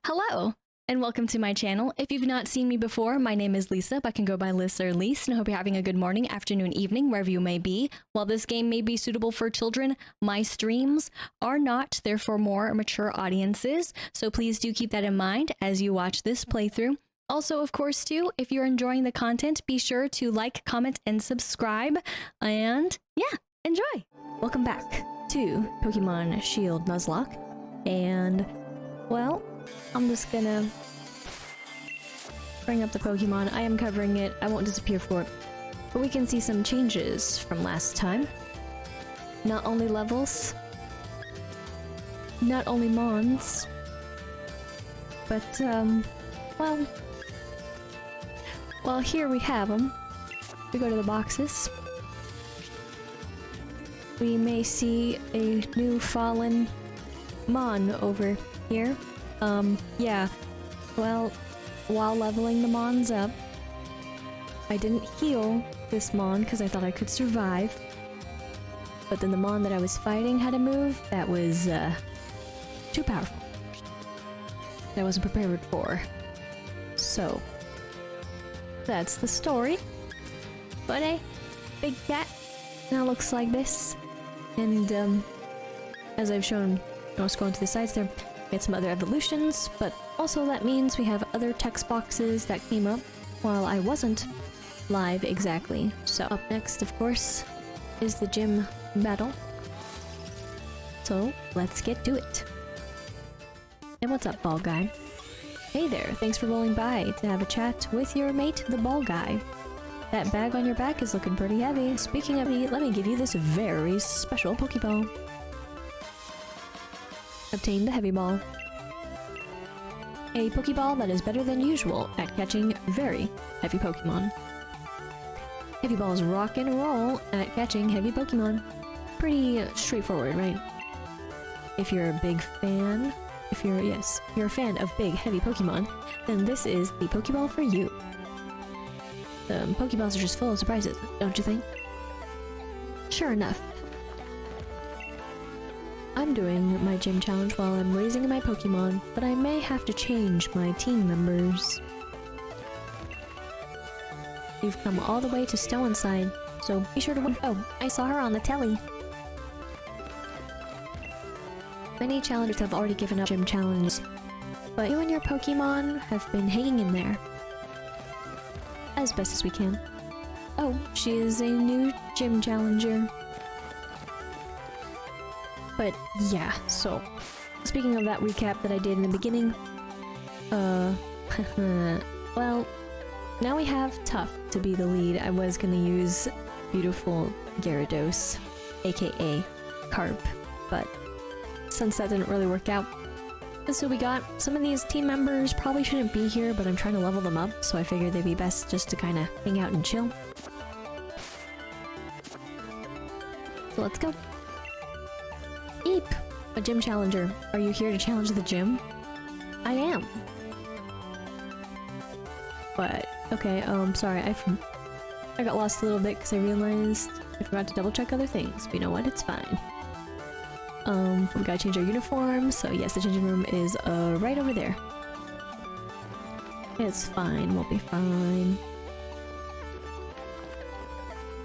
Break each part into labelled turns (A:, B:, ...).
A: Hello, and welcome to my channel. If you've not seen me before, my name is Lisa, but can go by Lisa or Lise, and I hope you're having a good morning, afternoon, evening, wherever you may be. While this game may be suitable for children, my streams are not. They're for more mature audiences, so please do keep that in mind as you watch this playthrough. Also, of course, too, if you're enjoying the content, be sure to like, comment, and subscribe, and yeah, enjoy! Welcome back to Pokemon Shield Nuzlocke, and, well, I'm just gonna bring up the Pokemon. I am covering it. I won't disappear for it. But we can see some changes from last time. Not only levels, not only Mons, but, well, here we have them. We go to the boxes. We may see a new fallen Mon over here. Yeah. Well, while leveling the Mons up, I didn't heal this Mon because I thought I could survive. But then the Mon that I was fighting had a move that was, too powerful. That I wasn't prepared for. So, that's the story. But a big cat now looks like this. And, as I've shown, I was going to the sides there. We had some other evolutions, but also that means we have other text boxes that came up while I wasn't live exactly. So up next, of course, is the gym battle. So let's get to it. And what's up, ball guy? Hey there, thanks for rolling by to have a chat with your mate, the ball guy. That bag on your back is looking pretty heavy. Speaking of heavy, let me give you this very special Pokeball. Obtain the Heavy Ball. A Pokeball that is better than usual at catching very heavy Pokemon. Heavy Balls rock and roll at catching heavy Pokemon. Pretty straightforward, right? If you're a big fan, if you're a fan of big heavy Pokemon, then this is the Pokeball for you. Pokeballs are just full of surprises, don't you think? Sure enough. I'm doing my gym challenge while I'm raising my Pokemon, but I may have to change my team members. You've come all the way to Stow-on-Side, so be sure to oh, I saw her on the telly. Many challengers have already given up gym challenges, but you and your Pokemon have been hanging in there. As best as we can. Oh, she is a new gym challenger. But yeah, so speaking of that recap that I did in the beginning, well, now we have Tough to be the lead. I was gonna use beautiful Gyarados, aka Carp, but since that didn't really work out, so we got some of these team members probably shouldn't be here, but I'm trying to level them up, so I figured they'd be best just to kind of hang out and chill. So let's go. Eep! A gym challenger. Are you here to challenge the gym? I am. But, okay, sorry, I got lost a little bit because I realized I forgot to double check other things, but you know what, it's fine. We gotta change our uniform, so yes, the changing room is, right over there. It's fine, we'll be fine.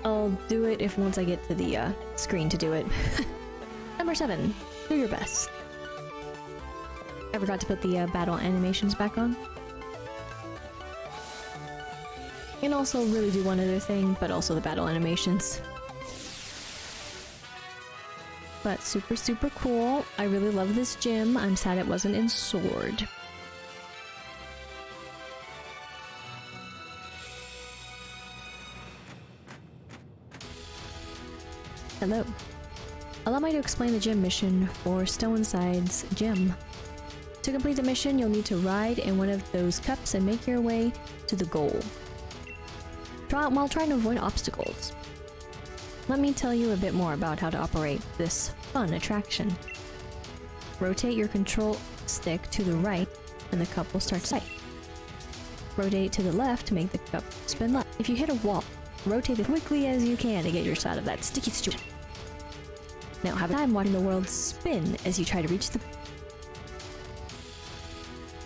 A: I'll do it once I get to the, screen to do it. Number 7, do your best. I forgot to put the battle animations back on. And also really do one other thing, but also the battle animations. But super, super cool. I really love this gym. I'm sad it wasn't in Sword. Hello. Allow me to explain the gym mission for Stow-on-Side's gym. To complete the mission, you'll need to ride in one of those cups and make your way to the goal, while trying to avoid obstacles. Let me tell you a bit more about how to operate this fun attraction. Rotate your control stick to the right, and the cup will start to spin. Rotate to the left to make the cup spin left. If you hit a wall, rotate as quickly as you can to get yourself out of that sticky situation. Now have a time watching the world spin as you try to reach the...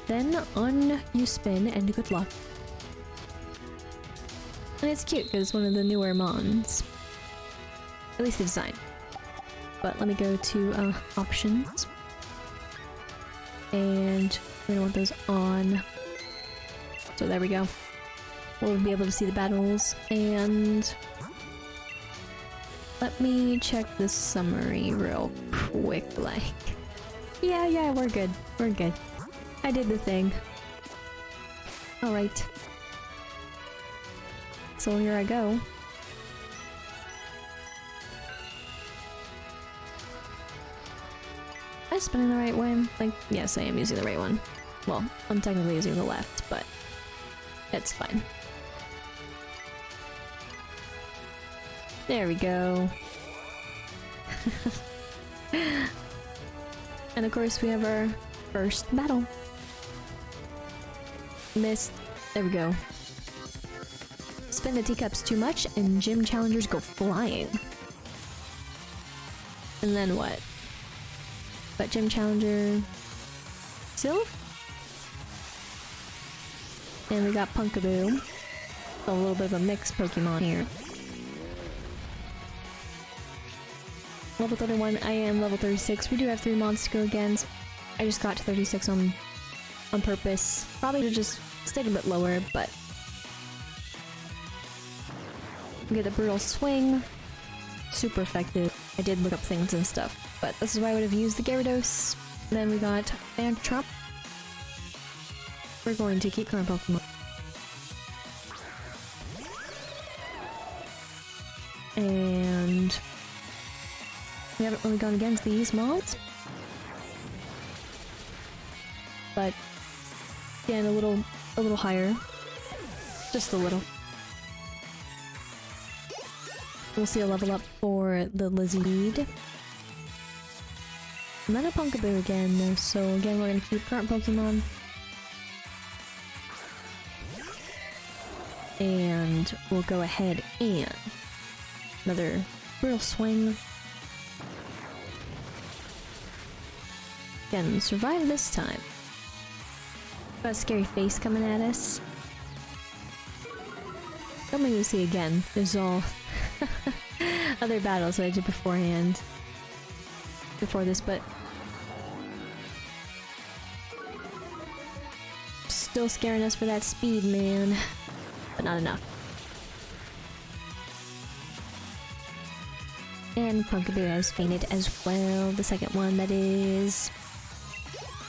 A: Then on you spin and good luck. And it's cute because it's one of the newer mons. At least the design. But let me go to options. And we don't want those on. So there we go. We'll be able to see the battles. And let me check the summary real quick. Like, yeah, we're good. We're good. I did the thing. Alright. So here I go. Am I spinning the right way? Like, yes, I am using the right one. Well, I'm technically using the left, but it's fine. There we go. And of course we have our first battle. Missed. There we go. Spin the teacups too much and gym challengers go flying. And then what? But gym challenger... Sylph? And we got Punkaboo. A little bit of a mixed Pokemon here. Level 31, I am level 36. We do have 3 mons to go against. I just got to 36 on purpose. Probably should just stayed a bit lower, but... We get the Brutal Swing. Super effective. I did look up things and stuff, but this is why I would have used the Gyarados. And then we got Trump. We're going to keep current Pokemon. And... we haven't really gone against these mons. But again, a little higher. Just a little. We'll see a level up for the Bede. And then a Punkaboo again, so again we're gonna keep current Pokemon. And we'll go ahead and another Brutal Swing. Again, survive this time. Got a scary face coming at us. Don't make me see again. There's all other battles that I did beforehand. Before this, but still scaring us for that speed, man. But not enough. And Punkaboo has fainted as well. The second one, that is...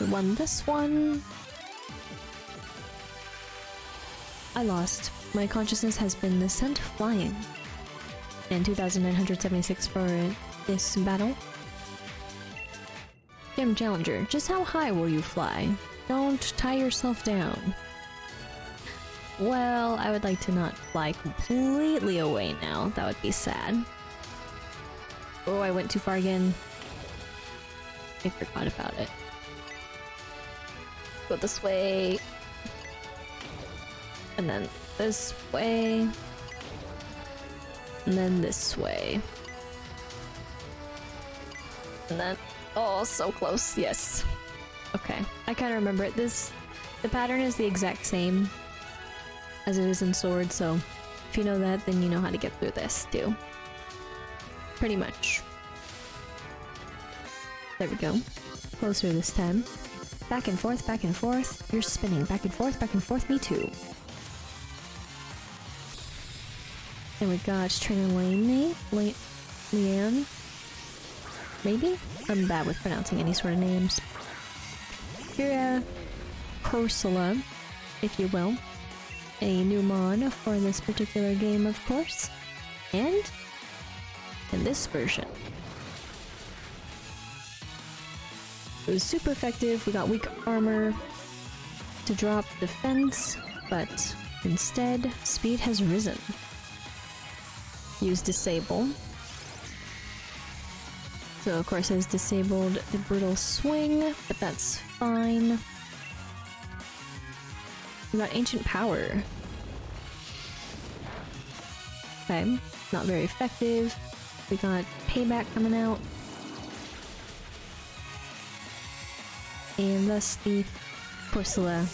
A: we won this one. I lost. My consciousness has been sent flying. And 2,976 for this battle. Gym Challenger, just how high will you fly? Don't tie yourself down. Well, I would like to not fly completely away now. That would be sad. Oh, I went too far again. I forgot about it. Go this way. And then this way. And then this way. And then... oh, so close. Yes. Okay. I kind of remember it. The pattern is the exact same as it is in Sword, so if you know that, then you know how to get through this, too. Pretty much. There we go. Closer this time. Back and forth, back and forth. You're spinning. Back and forth, me too. And we got Trainer Leanne. Maybe? I'm bad with pronouncing any sort of names. Kira Corsola, if you will. A new mon for this particular game, of course. And in this version, it was super effective. We got weak armor to drop defense, but instead, speed has risen. Use Disable. So of course it's disabled the Brutal Swing, but that's fine. We got Ancient Power. Okay, not very effective. We got Payback coming out. And thus the Porcela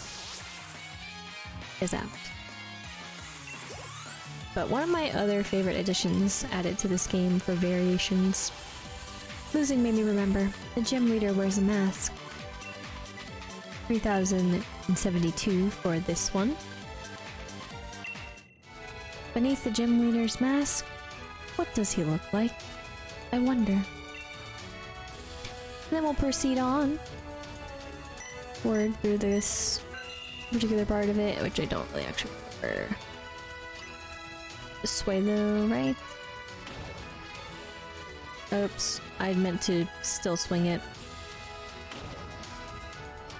A: is out. But one of my other favorite additions added to this game for variations. Losing made me remember. The gym leader wears a mask. 3072 for this one. Beneath the gym leader's mask, what does he look like? I wonder. Then we'll proceed on forward through this particular part of it, which I don't really actually remember. This way though, right? Oops, I meant to still swing it.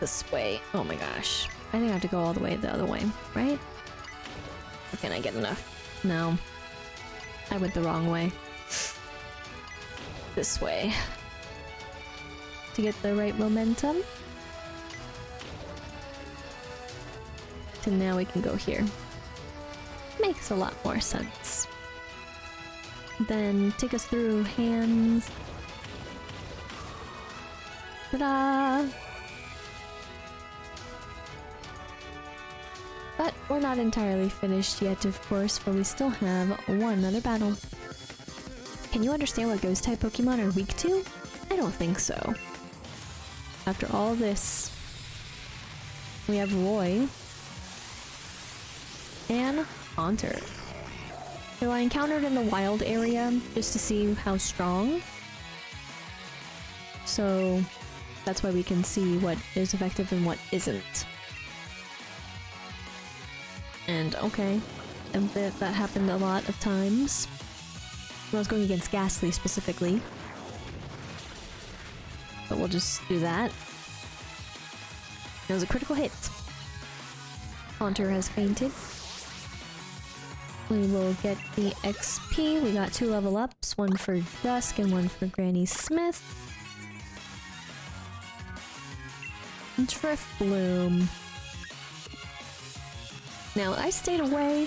A: This way. Oh my gosh. I think I have to go all the way the other way, right? Or can I get enough? No. I went the wrong way. This way. To get the right momentum. So now we can go here. Makes a lot more sense. Then take us through hands. Ta-da! But we're not entirely finished yet, of course, for we still have one other battle. Can you understand what ghost-type Pokemon are weak to? I don't think so. After all this, we have Roy and Haunter, who I encountered in the wild area just to see how strong. So that's why we can see what is effective and what isn't. And okay, and that happened a lot of times. I was going against Ghastly specifically. But we'll just do that. It was a critical hit. Haunter has fainted. We will get the XP. We got 2 level ups, one for Dusk and one for Granny Smith. And Drifbloom. Now, I stayed away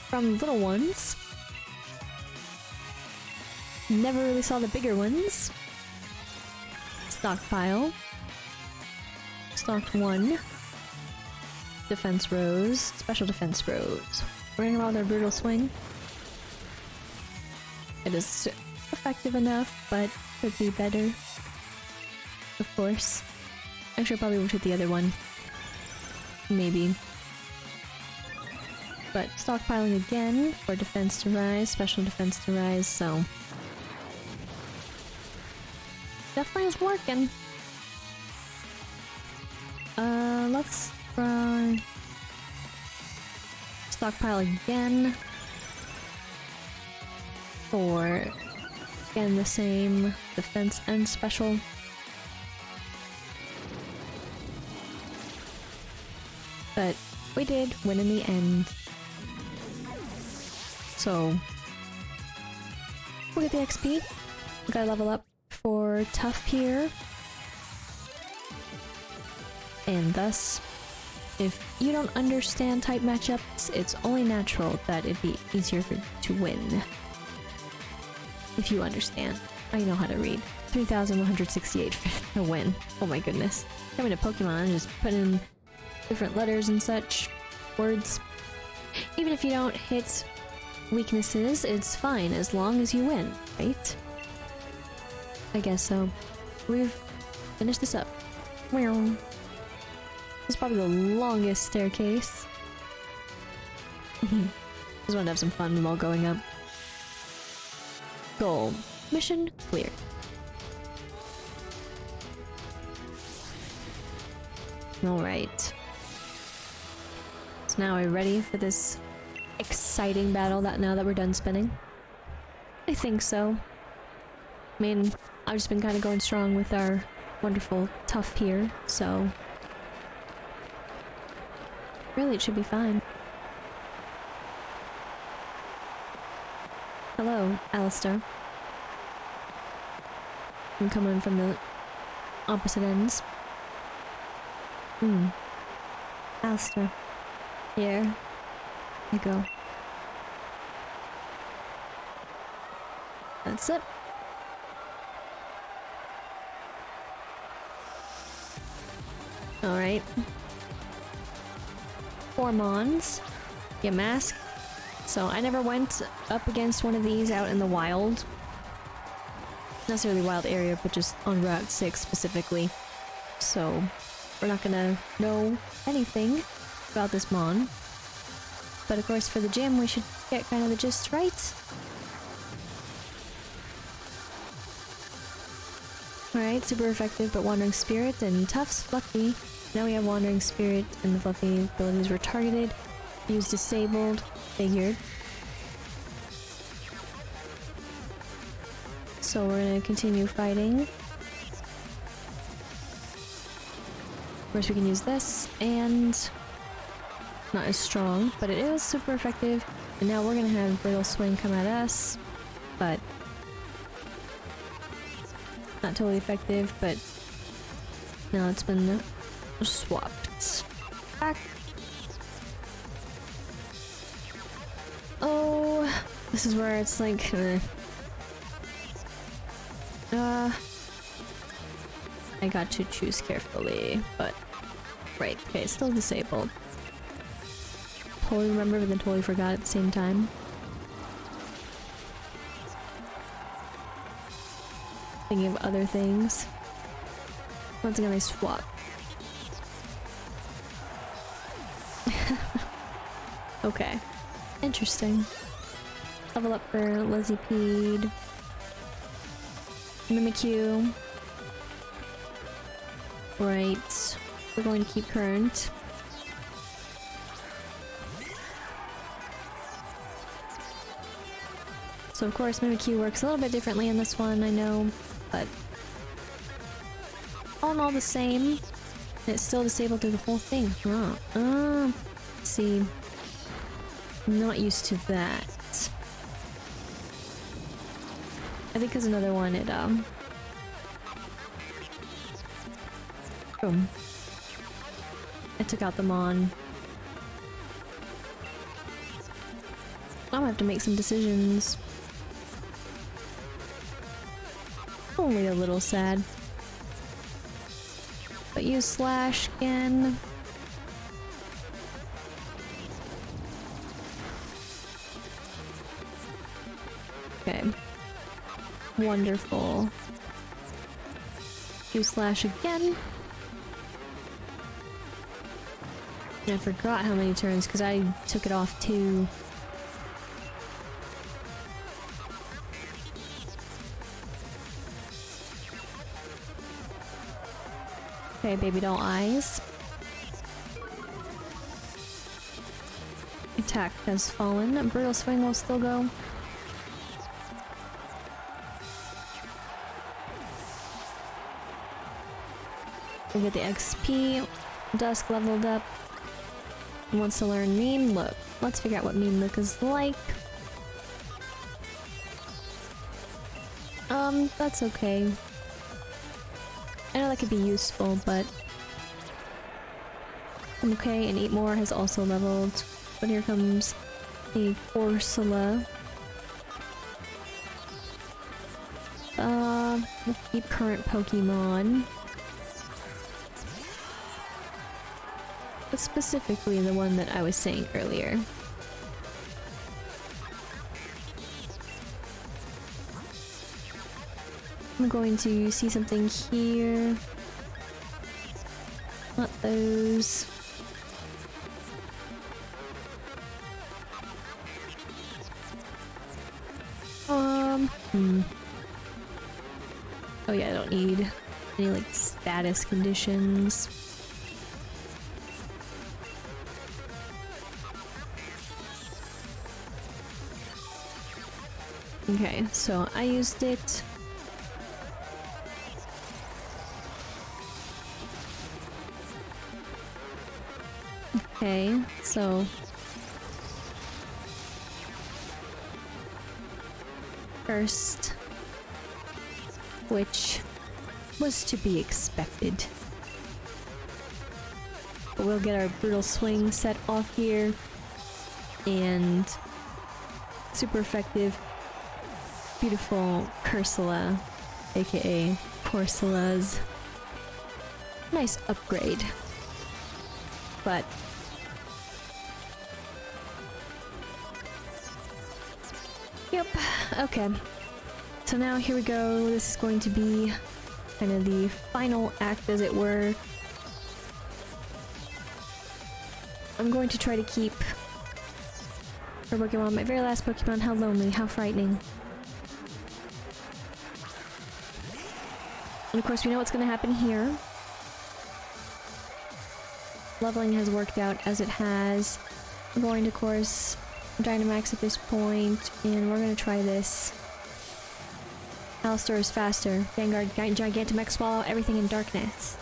A: from little ones. Never really saw the bigger ones. Stockpile. Stocked 1. Defense Rose. Special Defense Rose. We're gonna go with our Brutal Swing. It is effective enough, but could be better. Of course. Actually, I probably would hit the other one. Maybe. But stockpiling again for defense to rise, special defense to rise, so definitely is working. Let's try stockpile again for again the same defense and special. But we did win in the end. So we'll get the XP. We gotta level up for Tough here. And thus, if you don't understand type matchups, it's only natural that it'd be easier to win. If you understand. I know how to read. 3,168 for the win. Oh my goodness. Coming to Pokemon, just put in different letters and such. Words. Even if you don't hit weaknesses, it's fine as long as you win, right? I guess so. We've finished this up. This is probably the longest staircase. Just wanted to have some fun while going up. Goal. Mission cleared. Alright. So now are we ready for this exciting battle now that we're done spinning? I think so. I mean, I've just been kind of going strong with our wonderful Tough here, so really it should be fine. Hello, Allister. I'm coming from the opposite ends. Allister. Here you go. That's it. Alright. 4 Mons. Get mask. So I never went up against one of these out in the wild. Not necessarily wild area, but just on Route 6 specifically. So we're not gonna know anything about this Mon. But of course for the gym we should get kind of the gist right. Alright, super effective but Wandering Spirit and Tufts, Fluffy. Now we have Wandering Spirit and the Fluffy abilities were targeted. Use disabled. Figured. So we're gonna continue fighting. Of course we can use this, and not as strong, but it is super effective. And now we're gonna have Brittle Swing come at us, but not totally effective, but now it's been swapped. Back. Oh, this is where it's like, I got to choose carefully, but right, okay, it's still disabled. Totally remember, but then totally forgot at the same time. Thinking of other things. Once again, I swap. Okay. Interesting. Level up for Lizzypede. Mimikyu. Right. We're going to keep current. So of course Mimikyu works a little bit differently in this one, I know, but all in all the same. It's still disabled through the whole thing. Huh. See. I'm not used to that. I think there's another one, boom. I took out the Mon. I'm gonna have to make some decisions. Only a little sad. But use Slash again. Okay. Wonderful. Use Slash again. I forgot how many turns because I took it off too. Okay, baby doll eyes. Attack has fallen. Brutal Swing will still go. We get the XP. Dusk leveled up. Wants to learn Mean Look. Let's figure out what Mean Look is like. That's okay. I know that could be useful, but I'm okay, and 8 more has also leveled. But here comes the Corsola. We'll keep current Pokemon. But specifically the one that I was saying earlier. I'm going to see something here. Not those. Oh yeah, I don't need any like status conditions. Okay, so I used it. Okay, so first, which was to be expected. But we'll get our Brutal Swing set off here, and super effective, beautiful Corsola, aka Corsola's nice upgrade. but... Yep, okay. So now here we go. This is going to be kind of the final act, as it were. I'm going to try to keep her Pokemon, my very last Pokemon. How lonely, how frightening. And of course we know what's going to happen here. Leveling has worked out as it has. I'm going to, of course, Dynamax at this point, and we're going to try this. Allister is faster. Vanguard, Gigantamax, Swallow, everything in darkness.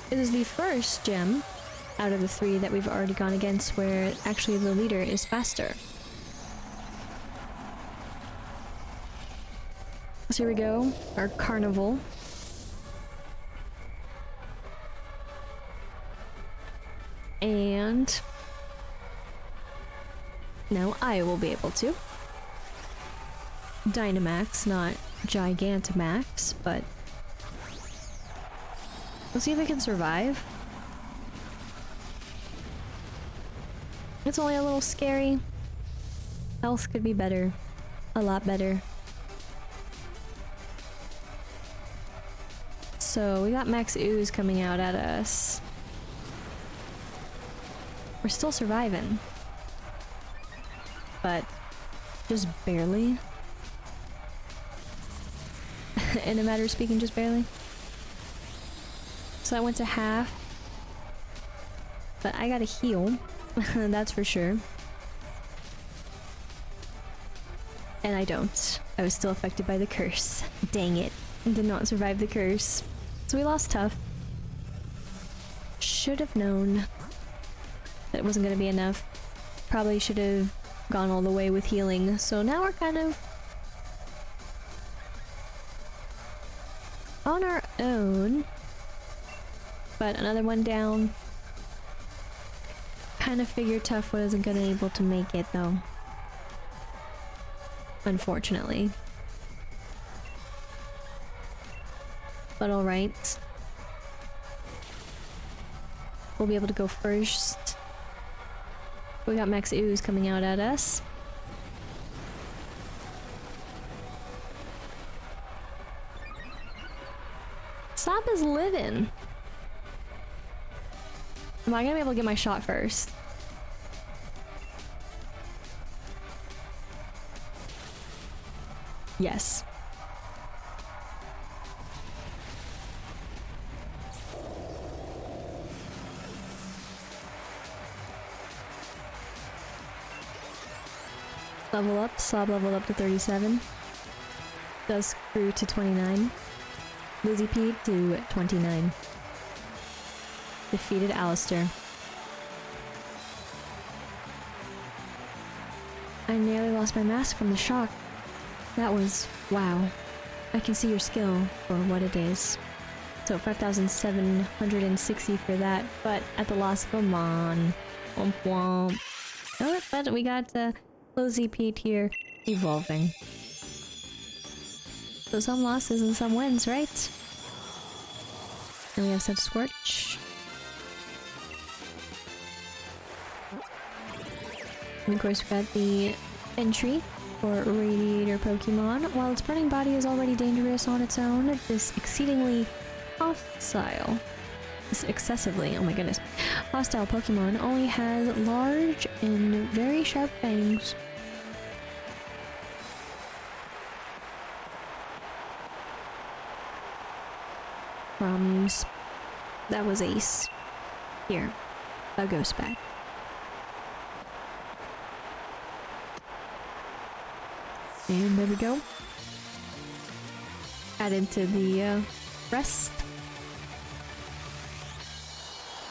A: This is the first gem out of the 3 that we've already gone against where actually the leader is faster. So here we go, our carnival. And now I will be able to. Dynamax, not Gigantamax, but let's see if I can survive. It's only a little scary. Health could be better. A lot better. So we got Max Ooze coming out at us. We're still surviving. But just barely. In a matter of speaking, just barely. So I went to half. But I gotta heal. That's for sure. And I don't. I was still affected by the curse. Dang it. Did not survive the curse. So we lost tough. Should have known that it wasn't gonna be enough. Probably should have gone all the way with healing. So now we're kind of on our own. But another one down. Kind of figured Tough wasn't gonna able to make it though. Unfortunately. But alright. We'll be able to go first. We got Max Ooze coming out at us. Stop is living. Am I gonna be able to get my shot first? Yes. Level up. Slob leveled up to 37. Dusk grew to 29. Lizzie P to 29. Defeated Allister. I nearly lost my mask from the shock. That was... wow. I can see your skill for what it is. So 5,760 for that, but at the loss of a Mon. Womp womp. Oh, but we got low ZP tier evolving. So some losses and some wins, right? And we have Sense Scorch. And of course we got the entry for Radiator Pokemon. While its Burning Body is already dangerous on its own, this exceedingly hostile, this excessively, oh my goodness, hostile Pokemon only has large and very sharp fangs. Crumbs. That was Ace. Here, a Ghost Bat. And there we go. Added to the rest.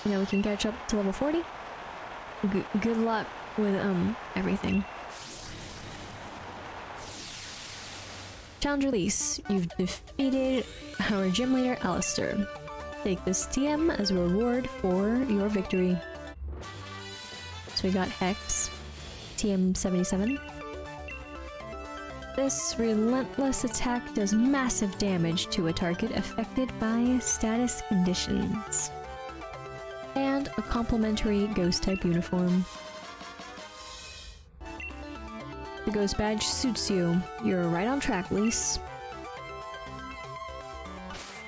A: Now we can catch up to level 40. Good luck with everything. Challenge release. You've defeated our gym leader, Allister. Take this TM as a reward for your victory. So we got Hex, TM 77. This relentless attack does massive damage to a target affected by status conditions. and a complimentary ghost type uniform. The ghost badge suits you. You're right on track, Lise.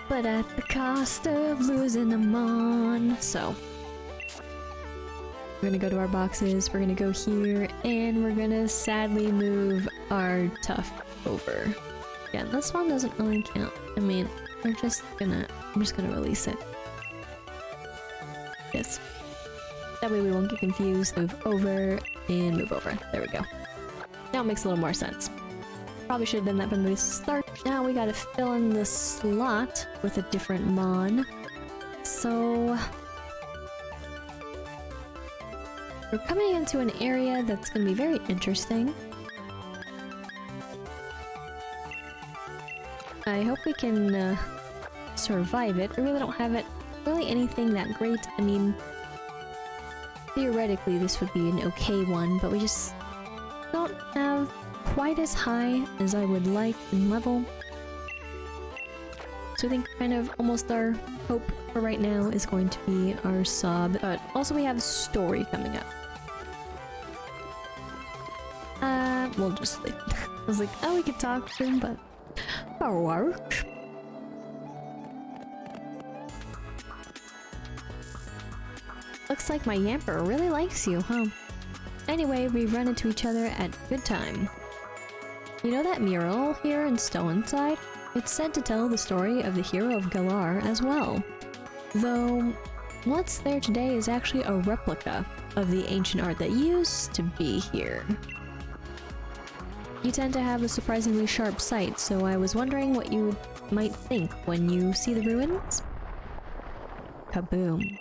A: But at the cost of losing a mon. So, we're gonna go to our boxes, we're gonna go here, and we're gonna sadly move our tough over. Yeah, this one doesn't really count. I mean, I'm just gonna release it. Yes. That way we won't get confused. Move over and move over. There we go. Now it makes a little more sense. Probably should have done that from the start. Now we gotta fill in the slot with a different mon. So we're coming into an area that's gonna be very interesting. I hope we can survive it. We really don't have it really anything that great. I mean, theoretically this would be an okay one, but we just don't have quite as high as I would like in level. So I think kind of almost our hope for right now is going to be our sub, but also we have story coming up. We'll just leave. I was like, oh, we could talk to him, but work. Looks like my Yamper really likes you, huh? Anyway, we run into each other at good time. You know that mural here in Stow-on-Side? It's said to tell the story of the hero of Galar as well. Though, what's there today is actually a replica of the ancient art that used to be here. You tend to have a surprisingly sharp sight, so I was wondering what you might think when you see the ruins? Kaboom.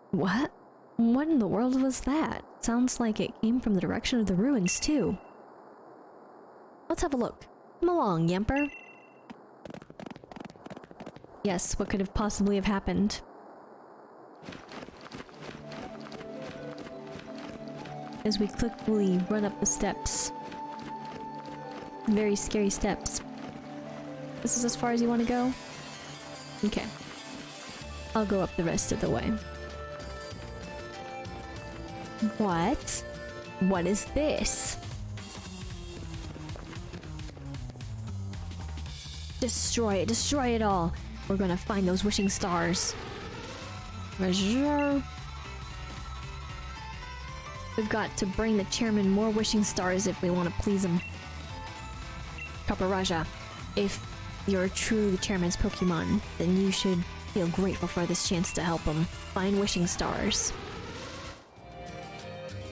A: What? What in the world was that? Sounds like it came from the direction of the ruins, too. Let's have a look. Come along, Yamper. Yes, what could have possibly have happened? As we quickly run up the steps. Very scary steps. This is as far as you want to go? Okay. I'll go up the rest of the way. What? What is this? Destroy it, destroy it all. We're gonna find those wishing stars. We've got to bring the chairman more wishing stars if we want to please him. Kaparaja, if you're truly the chairman's Pokemon, then you should feel grateful for this chance to help him find wishing stars.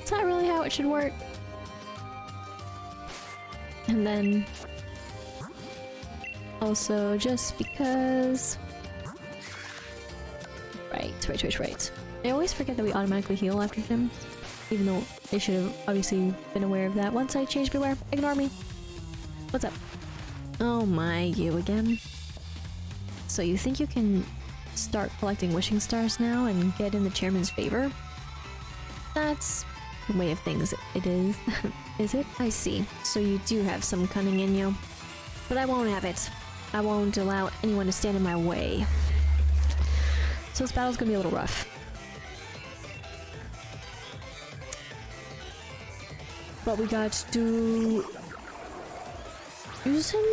A: It's not really how it should work. And then also, just because... Right. I always forget that we automatically heal after gym, even though I should have obviously been aware of that once I changed Beware. Ignore me. What's up? Oh my, you again? So you think you can start collecting wishing stars now and get in the chairman's favor? That's the way of things, it is. Is it? I see. So you do have some cunning in you. But I won't have it. I won't allow anyone to stand in my way. So this battle's gonna be a little rough. But we got to use him?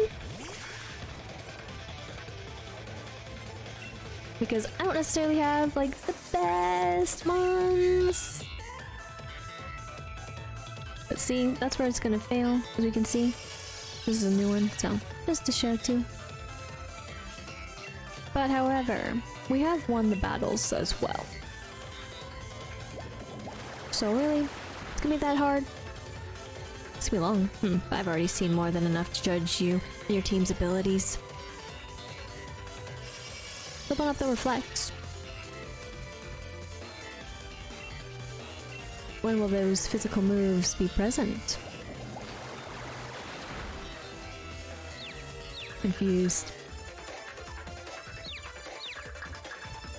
A: Because I don't necessarily have, like, the best ones. But see, that's where it's gonna fail, as we can see. This is a new one, so just to show too. But however, we have won the battles as well. So really, it's gonna be that hard? It's gonna be long. I've already seen more than enough to judge you and your team's abilities. Open up the reflects. When will those physical moves be present? Confused.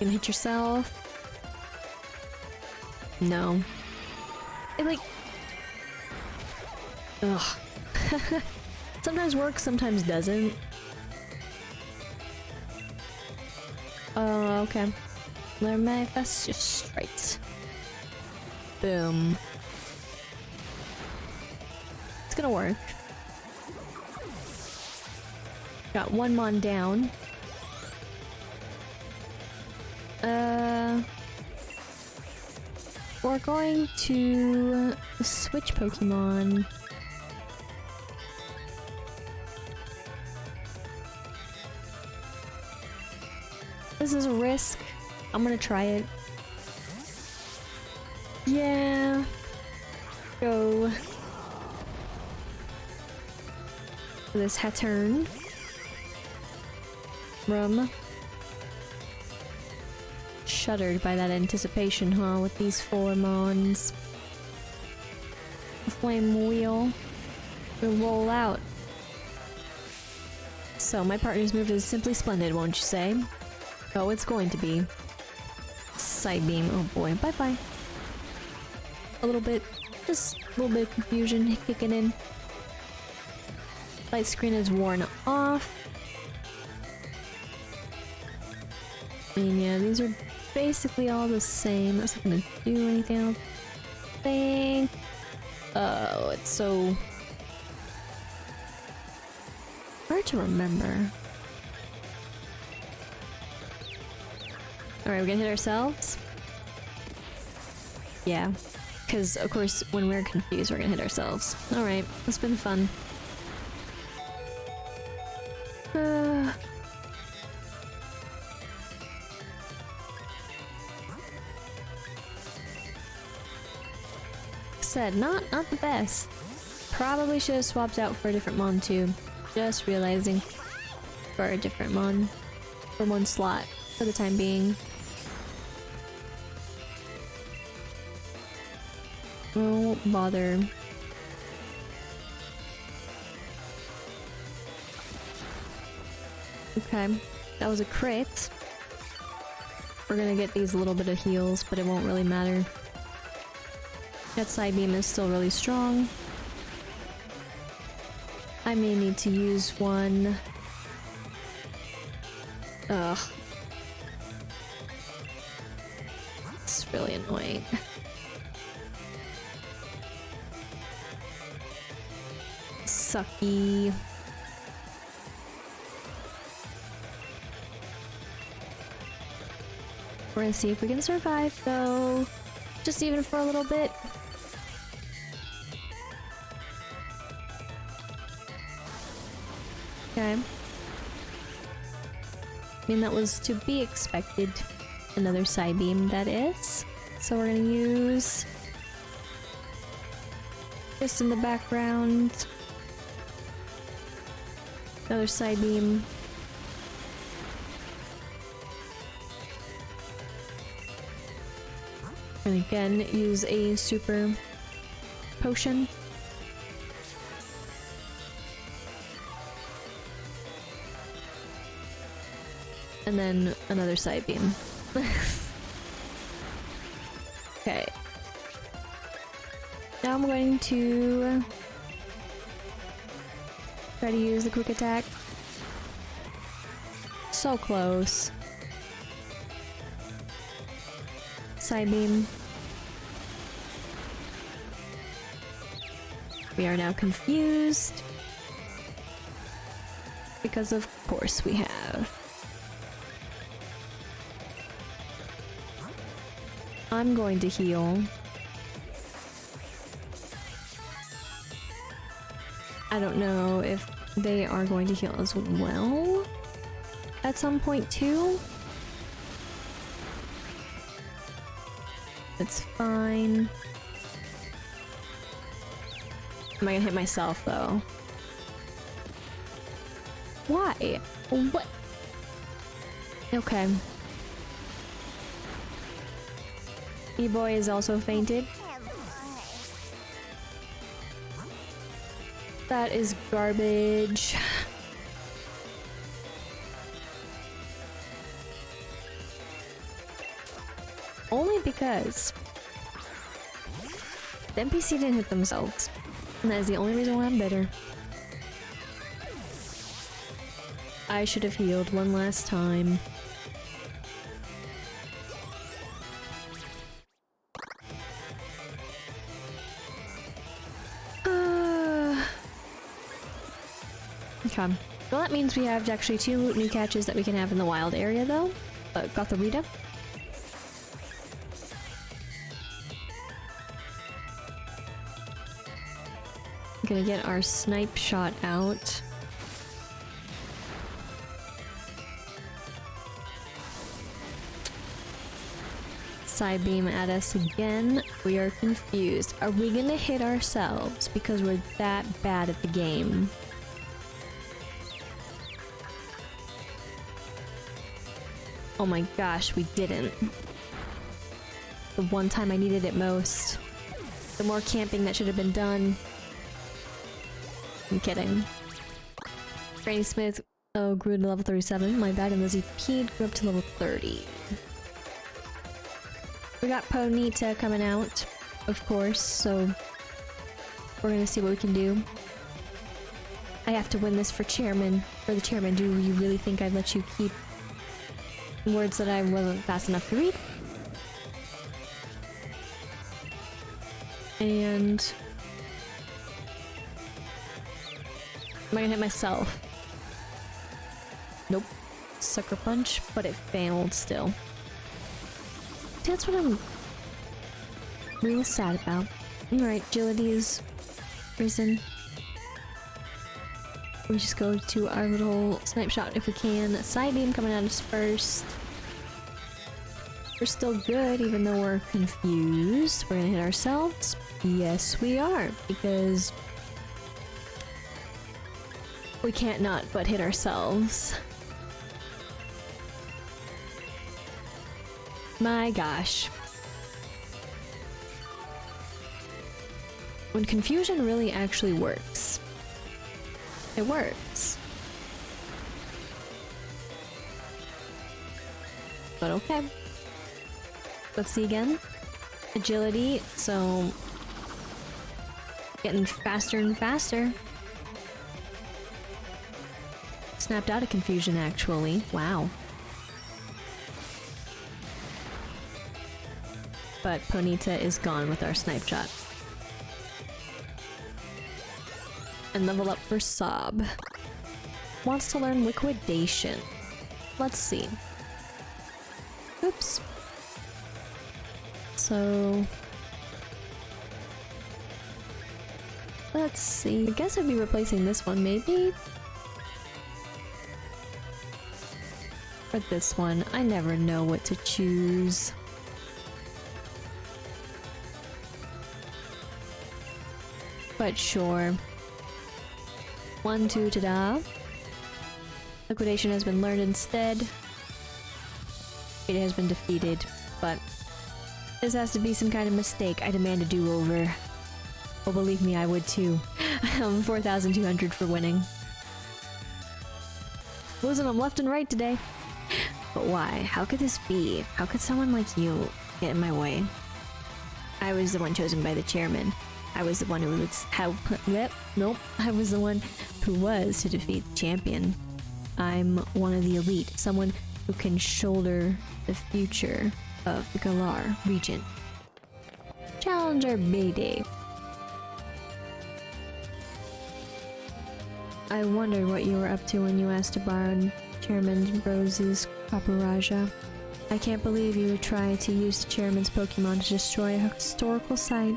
A: You gonna hit yourself? No. It like... Ugh. Sometimes works, sometimes doesn't. Oh, okay. They're manifest just straight. Boom. It's gonna work. Got one mon down. We're going to switch Pokemon. This is a risk. I'm gonna try it. Yeah. Go. This Hattern. Rum. Shuddered by that anticipation, huh? With these 4 mons. The flame wheel will roll out. So my partner's move is simply splendid, won't you say? Oh, it's going to be. Side beam. Oh boy. Bye bye. A little bit. Just a little bit of confusion kicking in. Light screen is worn off. I mean, yeah, these are basically all the same. That's not gonna do anything, I don't think. Oh, it's so hard to remember. Alright, we're gonna hit ourselves. Yeah, because of course when we're confused we're gonna hit ourselves. Alright, it's been fun. Said, not the best. Probably should have swapped out for a different mon too. Just realizing. For a different mon. For one slot. For the time being. Oh, bother. Okay. That was a crit. We're gonna get these little bit of heals, but it won't really matter. That side beam is still really strong. I may need to use one. Ugh. It's really annoying. Sucky. We're gonna see if we can survive though. Just even for a little bit. Okay. I mean, that was to be expected. Another side beam, that is. So we're gonna use this in the background. Another side beam. And again, use a super potion. And then another side beam. Okay. Now I'm going to try to use the quick attack. So close. Side beam. We are now confused. Because of course we have. I'm going to heal. I don't know if they are going to heal as well at some point too. It's fine. Am I gonna hit myself though? Why? What? Okay. E-boy is also fainted. That is garbage. Only because the NPC didn't hit themselves. And that is the only reason why I'm bitter. I should have healed one last time. Okay. Well, that means we have actually 2 new catches that we can have in the wild area, though. Gotharita. Gonna get our snipe shot out. Side beam at us again. We are confused. Are we gonna hit ourselves because we're that bad at the game? Oh my gosh, we didn't. The one time I needed it most. The more camping that should have been done. I'm kidding. Granny Smith, oh, grew to level 37. My bad. And Lizzie Pede grew up to level 30. We got Ponyta coming out, of course, so we're gonna see what we can do. I have to win this for chairman. For the chairman, do you really think I'd let you keep words that I wasn't fast enough to read? And am I gonna hit myself? Nope. Sucker punch, but it failed still. That's what I'm real sad about. Alright, agility is risen. We just go to our little snipe shot if we can. Side beam coming at us first. We're still good even though we're confused. We're gonna hit ourselves. Yes, we are, because we can't not but hit ourselves. My gosh. When confusion really actually works. It works. But okay. Let's see again. Agility, so getting faster and faster. Snapped out of confusion actually. Wow. But Ponyta is gone with our snipe shot. And level up for Sob. Wants to learn liquidation. Let's see. Oops. So let's see. I guess I'd be replacing this one maybe. Or this one. I never know what to choose. But sure. 1, 2, ta-da. Liquidation has been learned instead. It has been defeated, but this has to be some kind of mistake. I demand a do-over. Oh, believe me, I would too. 4,200 for winning. Losing them left and right today. But why? How could this be? How could someone like you get in my way? I was the one chosen by the chairman. I was the one who was nope. I was the one who was to defeat the champion. I'm one of the elite, someone who can shoulder the future of the Galar region. Challenger Bede. I wondered what you were up to when you asked to borrow Chairman Rose's Kapuraja. I can't believe you would try to use the chairman's Pokemon to destroy a historical site.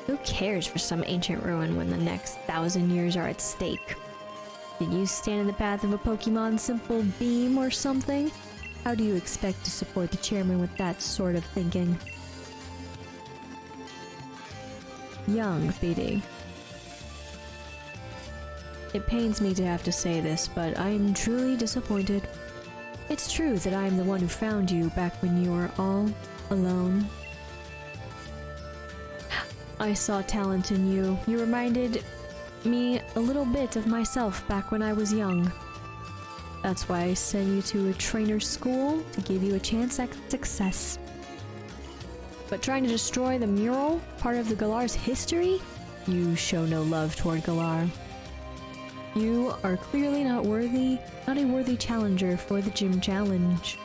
A: Who cares for some ancient ruin when the next 1,000 years are at stake? Did you stand in the path of a Pokemon's simple beam or something? How do you expect to support the chairman with that sort of thinking? Young Bede. It pains me to have to say this, but I am truly disappointed. It's true that I am the one who found you back when you were all alone. I saw talent in you. You reminded me a little bit of myself back when I was young. That's why I sent you to a trainer's school to give you a chance at success. But trying to destroy the mural, part of the Galar's history? You show no love toward Galar. You are clearly not a worthy challenger for the gym challenge.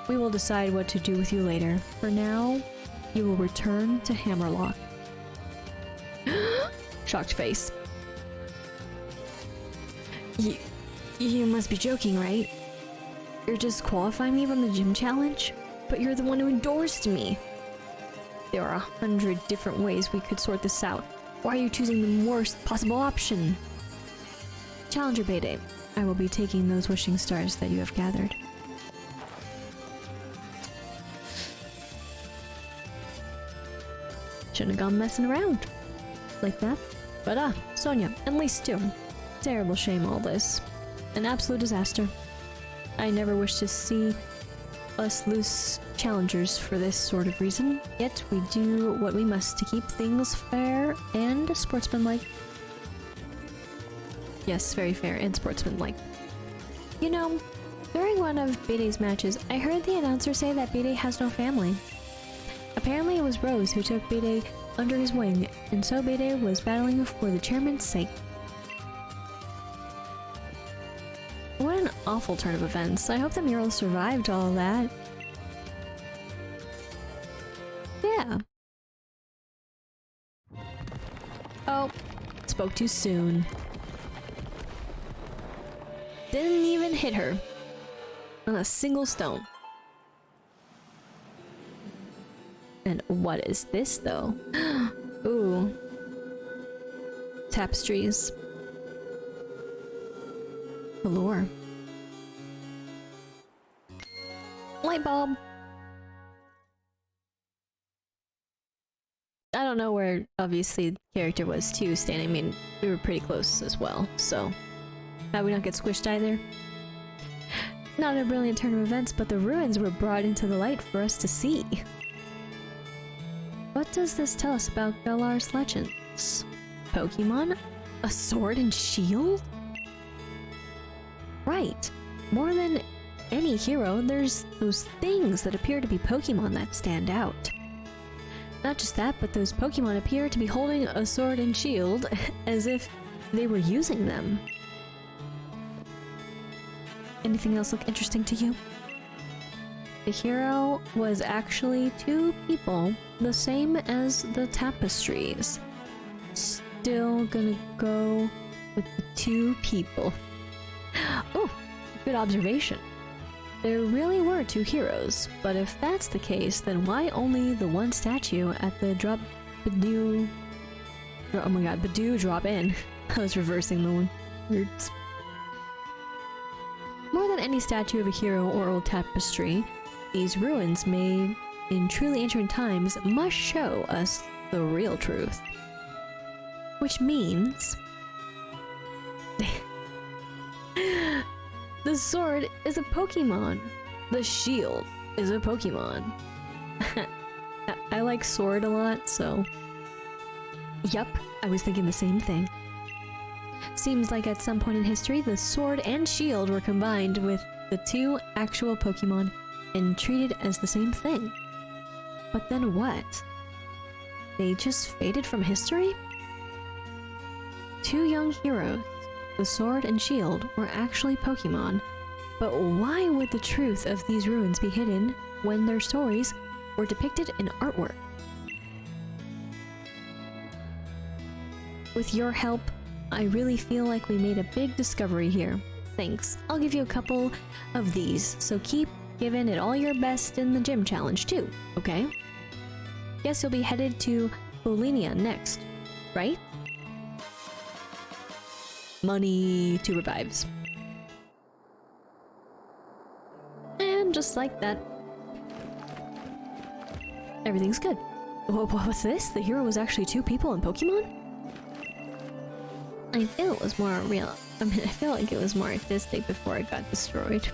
A: We will decide what to do with you later. For now, you will return to Hammerlocke. Shocked face. You must be joking, right? You're disqualifying me from the gym challenge? But you're the one who endorsed me. There are 100 different ways we could sort this out. Why are you choosing the worst possible option? Challenger Bede, I will be taking those wishing stars that you have gathered. Shouldn't have gone messing around like that. But Sonia, and Lise too. Terrible shame all this. An absolute disaster. I never wish to see us lose challengers for this sort of reason, yet we do what we must to keep things fair and sportsmanlike. Yes, very fair and sportsmanlike. You know, during one of Bede's matches, I heard the announcer say that Bede has no family. Apparently it was Rose who took Bede under his wing, and so Bede was battling for the chairman's sake. What an awful turn of events. I hope the mural survived all that. Yeah. Oh, spoke too soon. Didn't even hit her. On a single stone. And what is this though? Ooh. Tapestries. Allure. Light bulb. I don't know where obviously the character was too standing. I mean, we were pretty close as well, so how we not get squished either? Not a brilliant turn of events, but the ruins were brought into the light for us to see. What does this tell us about Galar's legends? Pokemon? A sword and shield? Right. More than any hero, there's those things that appear to be Pokemon that stand out. Not just that, but those Pokemon appear to be holding a sword and shield as if they were using them. Anything else look interesting to you? The hero was actually two people, the same as the tapestries. Still gonna go with the two people. Oh, good observation. There really were two heroes, but if that's the case, then why only the one statue at the Bede? Oh my god, Bede drop in. I was reversing the words. More than any statue of a hero or old tapestry, these ruins made in truly ancient times must show us the real truth. Which means... the sword is a Pokemon. The shield is a Pokemon. I like sword a lot, so... Yup, I was thinking the same thing. Seems like at some point in history, the sword and shield were combined with the two actual Pokemon and treated as the same thing. But then what? They just faded from history? Two young heroes, the sword and shield, were actually Pokemon. But why would the truth of these ruins be hidden when their stories were depicted in artwork? With your help, I really feel like we made a big discovery here. Thanks. I'll give you a couple of these, so keep giving it all your best in the gym challenge too, okay? Guess you'll be headed to Ballonlea next, right? Money, 2 revives. And just like that, everything's good. What was this? The hero was actually two people in Pokemon? I feel it was more real. I mean, I feel like it was more artistic before it got destroyed.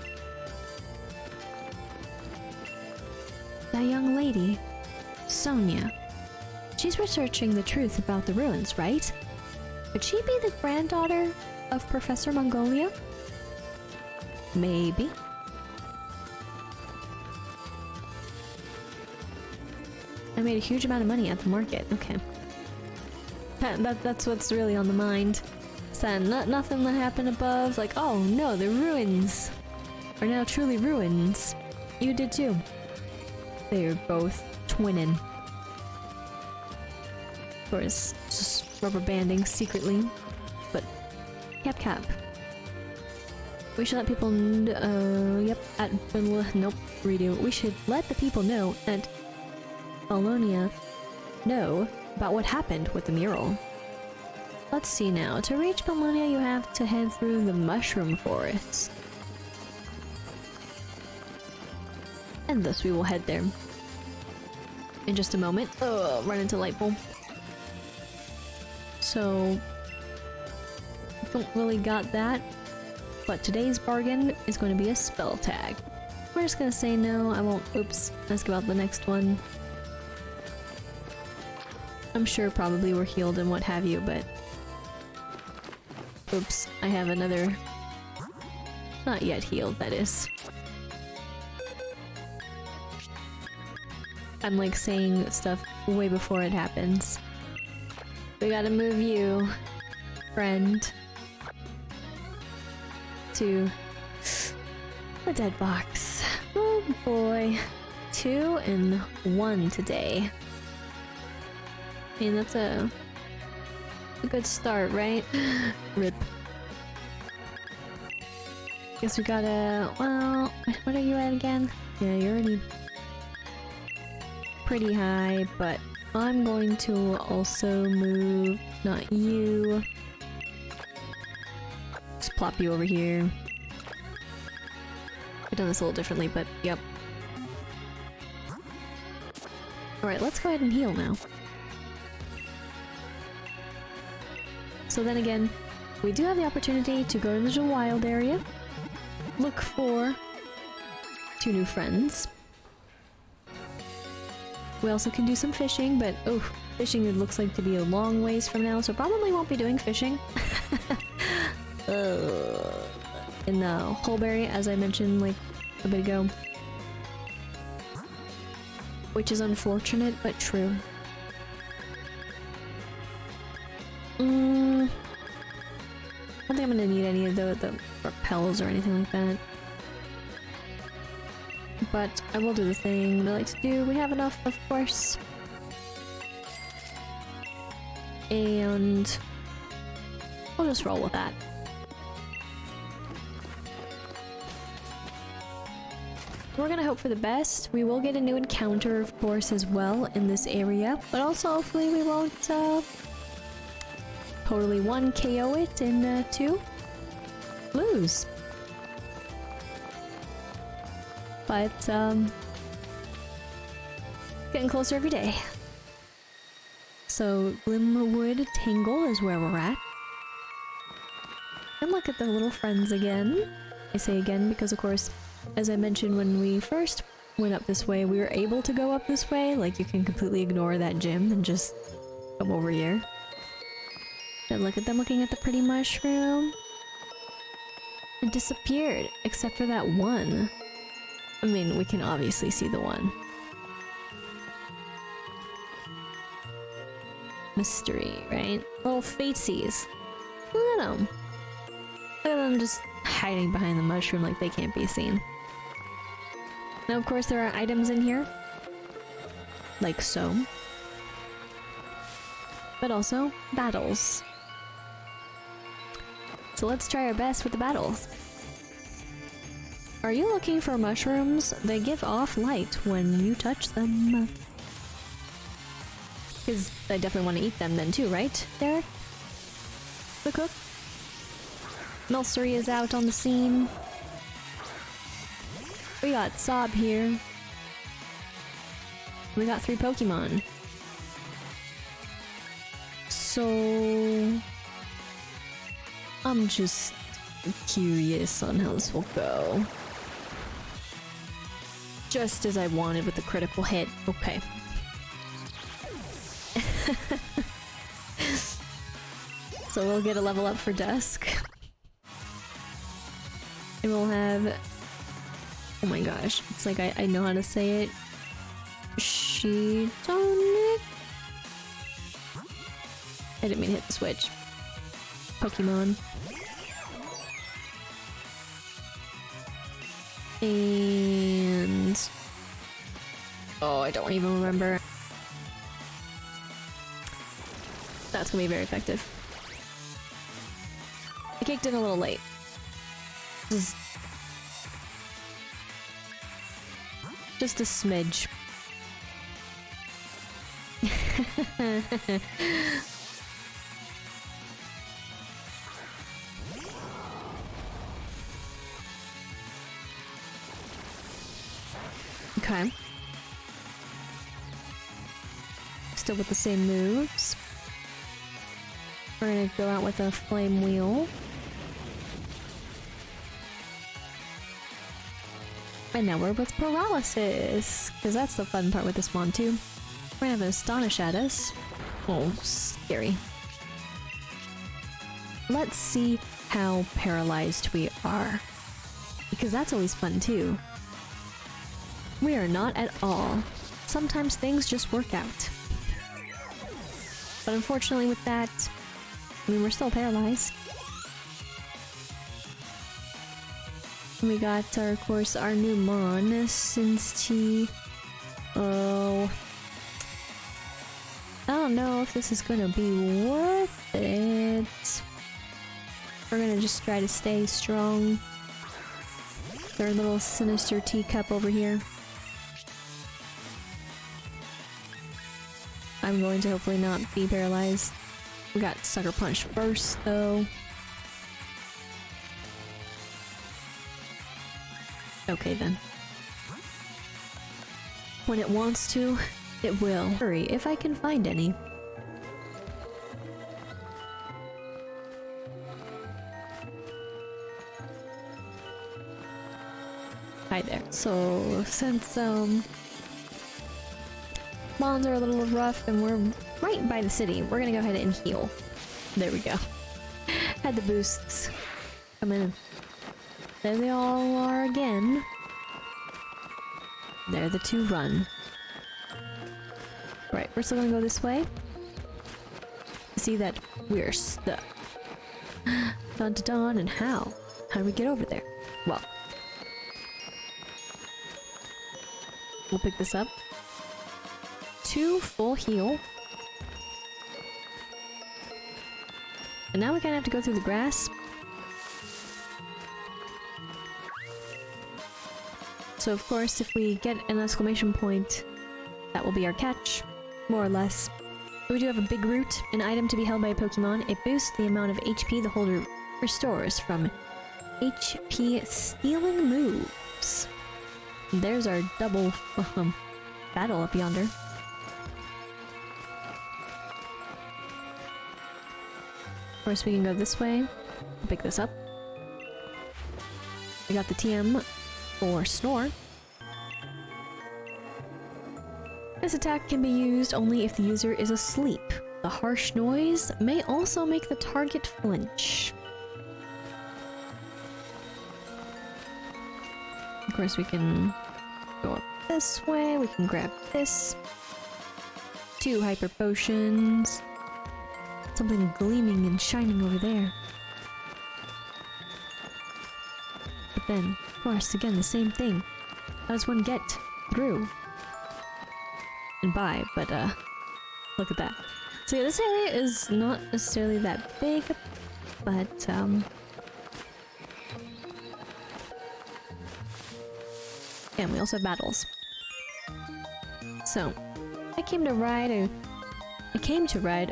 A: That young lady, Sonia. She's researching the truth about the ruins, right? Could she be the granddaughter of Professor Mongolia? Maybe. I made a huge amount of money at the market. Okay. That's what's really on the mind. So nothing that happened above. Like, oh no, the ruins are now truly ruins. You did too. They're both twinning. Of course, just rubber banding secretly. But cap. We should let people yep, at Ballonlea, nope, redo. We should let the people know at Ballonlea know about what happened with the mural. Let's see now. To reach Ballonlea, you have to head through the mushroom forest. And thus we will head there. In just a moment. Oh, run into light bulb. So, don't really got that. But today's bargain is going to be a spell tag. We're just gonna say no, I won't, oops, ask about the next one. I'm sure probably we're healed and what have you, but... Oops, I have another... Not yet healed, that is. I'm like saying stuff way before it happens. We gotta move you, friend, to the dead box. Oh boy. 2 and 1 today. I mean, that's a good start, right? Rip. Guess we gotta... Well, what are you at again? Yeah, you're already pretty high, but I'm going to also move... Not you. Just plop you over here. I've done this a little differently, but yep. Alright, let's go ahead and heal now. So then again, we do have the opportunity to go to the wild area, look for 2 new friends. We also can do some fishing, but oh, fishing it looks like to be a long ways from now, so probably won't be doing fishing. In the Holberry, as I mentioned like a bit ago. Which is unfortunate, but true. I don't think I'm gonna need any of the repels or anything like that. But I will do the thing I like to do. We have enough, of course. And we'll just roll with that. We're gonna hope for the best. We will get a new encounter, of course, as well in this area. But also, hopefully we won't, totally 1 KO it and 2 lose. But getting closer every day. So Glimwood Tangle is where we're at. And look at the little friends again. I say again because of course, as I mentioned when we first went up this way, we were able to go up this way. Like you can completely ignore that gym and just come over here. And look at them looking at the pretty mushroom. It disappeared, except for that one. I mean, we can obviously see the one. Mystery, right? Little fatesies. Look at them. Look at them just hiding behind the mushroom like they can't be seen. Now, of course, there are items in here. Like so. But also, battles. So let's try our best with the battles. Are you looking for mushrooms? They give off light when you touch them. Because I definitely want to eat them then too, right, Derek? The cook? Melcery is out on the scene. We got Sob here. We got 3 Pokemon. So... I'm just curious on how this will go. Just as I wanted with the critical hit. Okay. So we'll get a level up for Dusk. And we'll have... Oh my gosh, it's like I know how to say it. Shitonic? I didn't mean to hit the switch. Pokemon. And... oh, I don't even remember. That's gonna be very effective. I kicked in a little late. Just a smidge. Okay. Still with the same moves. We're gonna go out with a flame wheel. And now we're with paralysis, because that's the fun part with this one too. We're gonna have an astonish at us. Oh, scary. Let's see how paralyzed we are, because that's always fun too. We are not at all. Sometimes things just work out. But unfortunately with that, I mean, we're still paralyzed. We got, of course, our new Mon, since he... Oh... I don't know if this is gonna be worth it. We're gonna just try to stay strong. Our little sinister teacup over here. I'm going to hopefully not be paralyzed. We got Sucker Punch first, though. Okay, then. When it wants to, it will. Hurry, if I can find any. Hi there. So, since, Mons are a little rough and we're right by the city, we're gonna go ahead and heal. There we go. Had the boosts come in. There they all are again. There the two run. Right, we're still gonna go this way. See that we're stuck. Dun dun dun, and how? How do we get over there? Well, we'll pick this up. 2 full heal. And now we kinda have to go through the grass. So of course, if we get an exclamation point, that will be our catch, more or less. We do have a big root, an item to be held by a Pokemon. It boosts the amount of HP the holder restores from HP stealing moves. There's our double battle up yonder. Of course, we can go this way. I'll pick this up. We got the TM for Snore. This attack can be used only if the user is asleep. The harsh noise may also make the target flinch. Of course, we can go up this way. We can grab this. 2 hyper potions. Something gleaming and shining over there. But then, of course, again, the same thing. How does one get through? And by, but look at that. So yeah, this area is not necessarily that big, but and we also have battles. So I came to ride a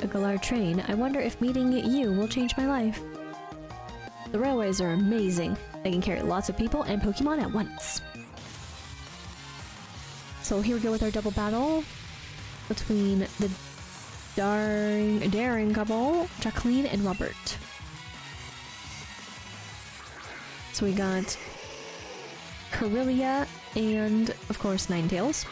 A: Galar train. I wonder if meeting you will change my life. The railways are amazing. They can carry lots of people and Pokemon at once. So here we go with our double battle between the daring couple, Jacqueline and Robert. So we got Corellia and, of course, Ninetales.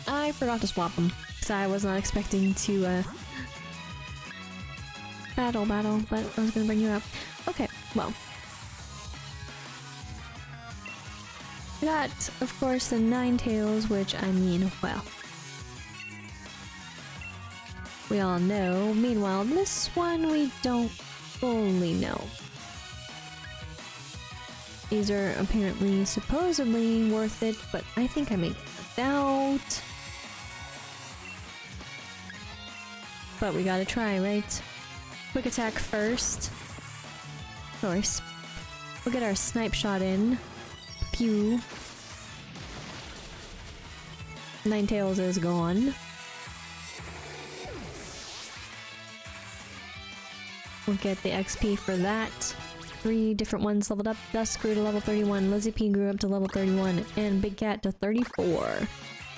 A: I forgot to swap them, because I was not expecting to battle, but I was gonna bring you up. Okay, well. We got, of course, the Ninetales, which, I mean, well. We all know. Meanwhile, this one we don't fully know. These are apparently, supposedly worth it, but I think I may doubt. but we gotta try, right? Quick attack first. Of course. We'll get our snipe shot in. Pew. Ninetales is gone. We'll get the XP for that. 3 different ones leveled up. Dusk grew to level 31, Lizzie P grew up to level 31, and Big Cat to 34.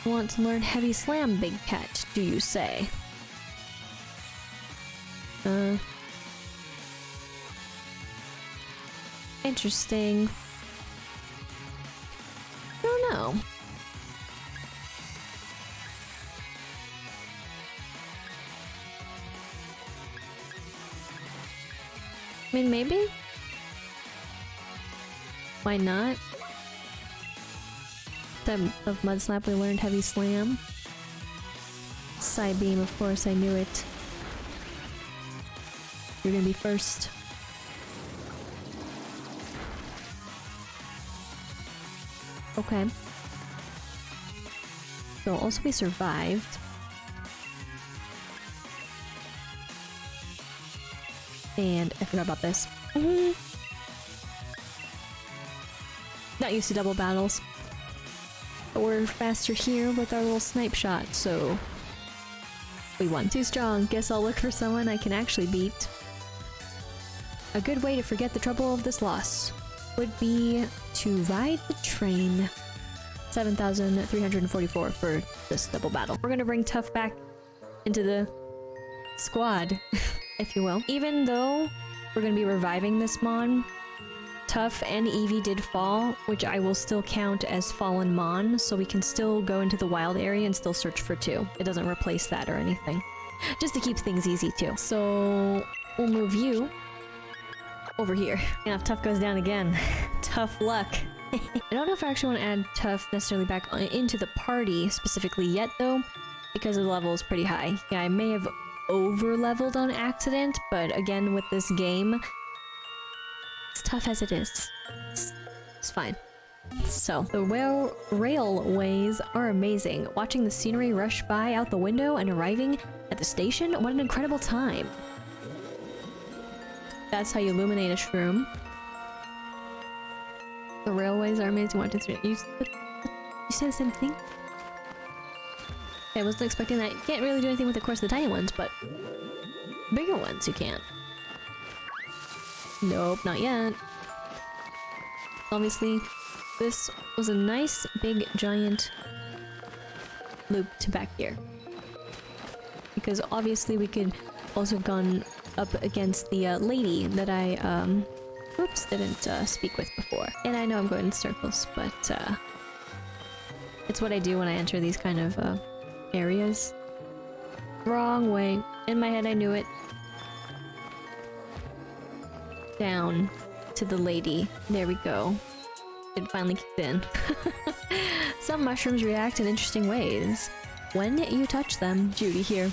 A: Want to learn Heavy Slam, Big Cat, do you say? Interesting. I don't know. I mean, maybe? Why not? Of Mud Slap, we learned Heavy Slam. Side Beam, of course, I knew it. You're gonna be first. Okay. So also we survived. And I forgot about this. Not used to double battles. But we're faster here with our little snipe shot, so we won. Too strong. Guess I'll look for someone I can actually beat. A good way to forget the trouble of this loss would be to ride the train. 7,344 for this double battle. We're gonna bring Tough back into the squad, if you will. Even though we're gonna be reviving this Mon, Tough and Eevee did fall, which I will still count as fallen Mon, so we can still go into the wild area and still search for 2. It doesn't replace that or anything. Just to keep things easy too. So we'll move you over here. And if Tough goes down again, tough luck. I don't know if I actually want to add Tough necessarily back into the party specifically yet though, because the level is pretty high. Yeah, I may have over-leveled on accident, but again with this game, it's tough as it is. It's fine. So, the railways are amazing. Watching the scenery rush by out the window and arriving at the station, what an incredible time. That's how you illuminate a shroom. The railways are amazing. 1, 2, 3. You say the same thing? I wasn't expecting that. You can't really do anything with, of course, the tiny ones, but bigger ones you can. Nope, not yet. Obviously, this was a nice, big, giant loop to back here. Because obviously we could also have gone up against the lady that I, oops, didn't speak with before. And I know I'm going in circles, but it's what I do when I enter these kind of areas. Wrong way. In my head I knew it. Down to the lady. There we go. It finally kicked in. Some mushrooms react in interesting ways when you touch them. Judy here.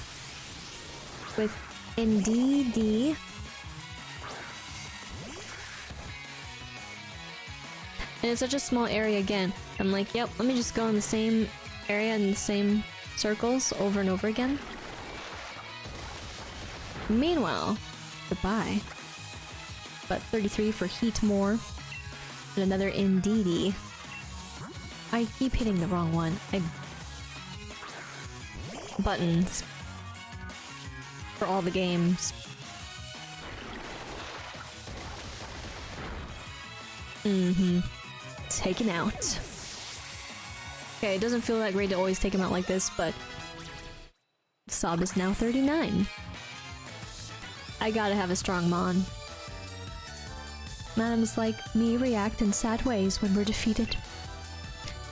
A: With NDD. And it's such a small area again. I'm like, yep, let me just go in the same area in the same circles over and over again. Meanwhile, goodbye. But 33 for Heat More. And another Indeedee. I keep hitting the wrong one. Buttons. For all the games. Taken out. Okay, it doesn't feel that great to always take him out like this, but Sob is now 39. I gotta have a strong Mon. Madams like me react in sad ways when we're defeated.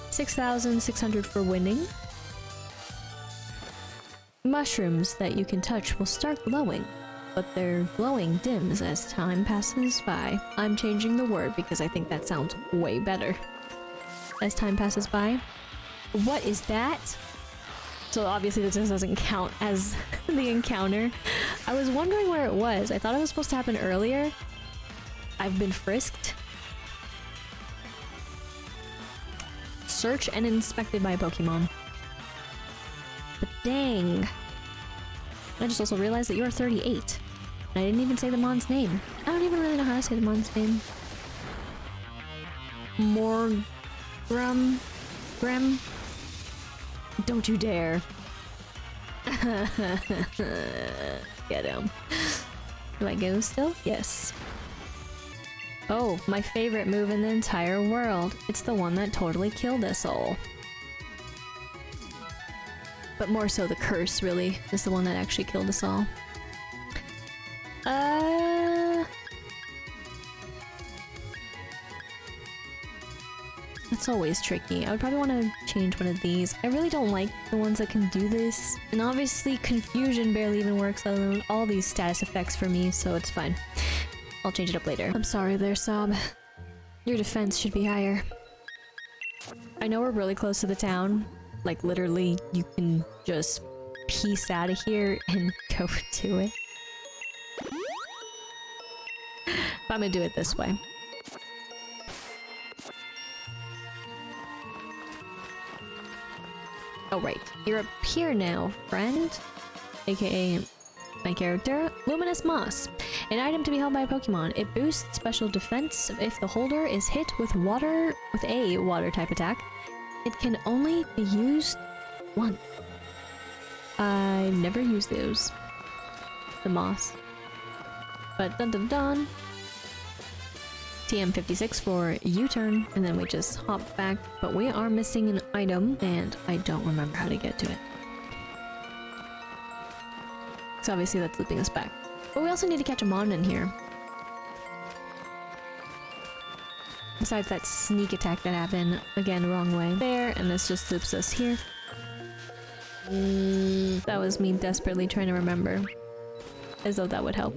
A: 6,600 for winning. Mushrooms that you can touch will start glowing, but their glowing dims as time passes by. I'm changing the word because I think that sounds way better. As time passes by. What is that? So obviously this just doesn't count as the encounter. I was wondering where it was. I thought it was supposed to happen earlier. I've been frisked. Search and inspected by Pokemon. But dang. I just also realized that you're 38. And I didn't even say the Mon's name. I don't even really know how to say the Mon's name. Grem? Don't you dare. Get him. Do I go still? Yes. Oh, my favorite move in the entire world. It's the one that totally killed us all. But more so the curse, really, is the one that actually killed us all. That's always tricky. I would probably want to change one of these. I really don't like the ones that can do this. And obviously Confusion barely even works on all these status effects for me, so it's fine. I'll change it up later. I'm sorry there, Sob. Your defense should be higher. I know we're really close to the town. Like, literally, you can just piece out of here and go to it. But I'm gonna do it this way. Oh, right. You're up here now, friend. AKA my character, Luminous Moss. An item to be held by a Pokemon. It boosts special defense if the holder is hit with a water type attack. It can only be used once. I've never used those. The moss. But dun dun dun. TM56 for U-turn, and then we just hop back, but we are missing an item, and I don't remember how to get to it. So obviously that's looping us back. But we also need to catch a Mon in here. Besides that sneak attack that happened, again, wrong way there, and this just loops us here. That was me desperately trying to remember. As though that would help.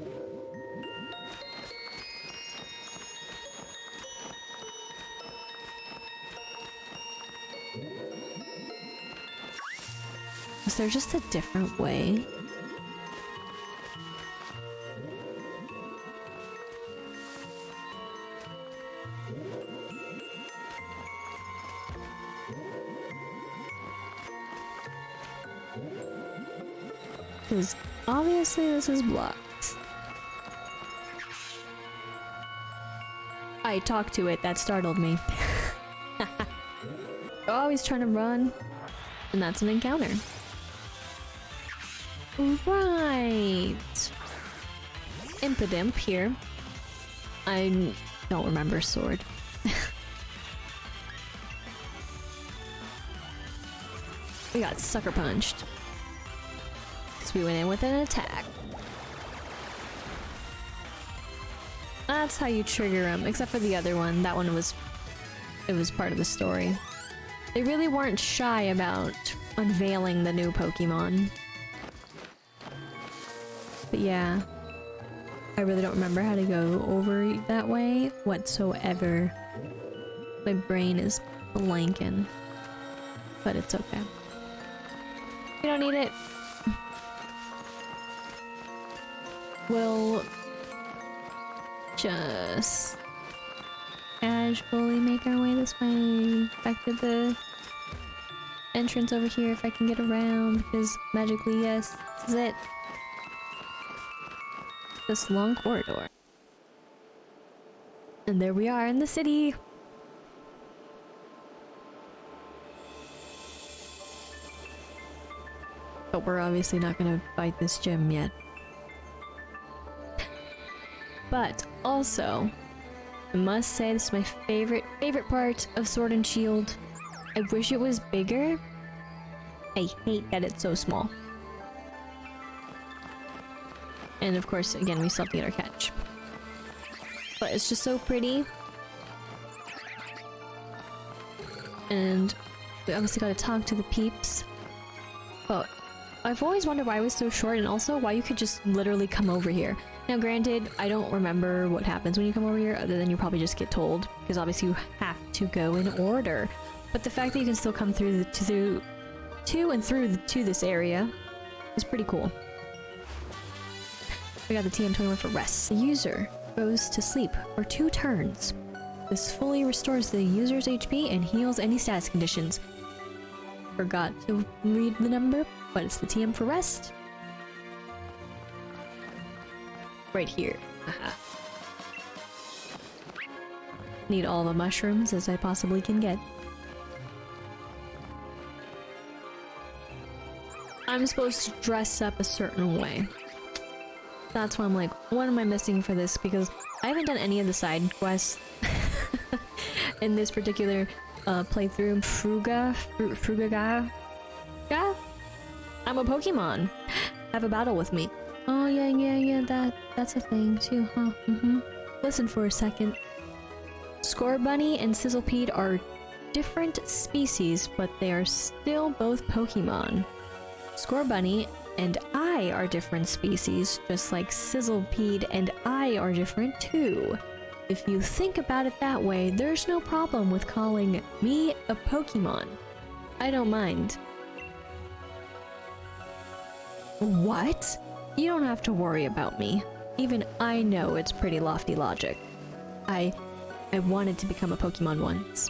A: Is there just a different way? Because obviously this is blocked. I talked to it, that startled me. Always trying to run, and that's an encounter. Right. Impidimp here. I don't remember sword. We got sucker punched. Because we went in with an attack. That's how you trigger them, except for the other one. That one was... it was part of the story. They really weren't shy about unveiling the new Pokemon. But yeah, I really don't remember how to go over that way whatsoever. My brain is blanking, but it's okay. We don't need it. We'll just casually make our way this way back to the entrance over here if I can get around, because magically, yes, this is it. This long corridor. And there we are in the city. But we're obviously not gonna fight this gym yet. But also, I must say this is my favorite part of Sword and Shield. I wish it was bigger. I hate that it's so small. And of course, again, we still have to get our catch. But it's just so pretty. And we obviously gotta talk to the peeps. But I've always wondered why it was so short, and also why you could just literally come over here. Now granted, I don't remember what happens when you come over here, other than you probably just get told, because obviously you have to go in order. But the fact that you can still come through to this area is pretty cool. We got the TM21 for rest. The user goes to sleep for 2 turns. This fully restores the user's HP and heals any status conditions. Forgot to read the number, but it's the TM for rest. right here. Haha. Need all the mushrooms as I possibly can get. I'm supposed to dress up a certain way. That's why I'm like, what am I missing for this? Because I haven't done any of the side quests in this particular playthrough. Frugaga? I'm a Pokemon. Have a battle with me. Oh yeah, that's a thing too, huh? Listen for a second. Scorbunny and Sizzlepede are different species, but they are still both Pokemon. Scorbunny and I are different species, just like Sizzlepede and I are different too. If you think about it that way, there's no problem with calling me a Pokemon. I don't mind. What? You don't have to worry about me. Even I know it's pretty lofty logic. I wanted to become a Pokemon once.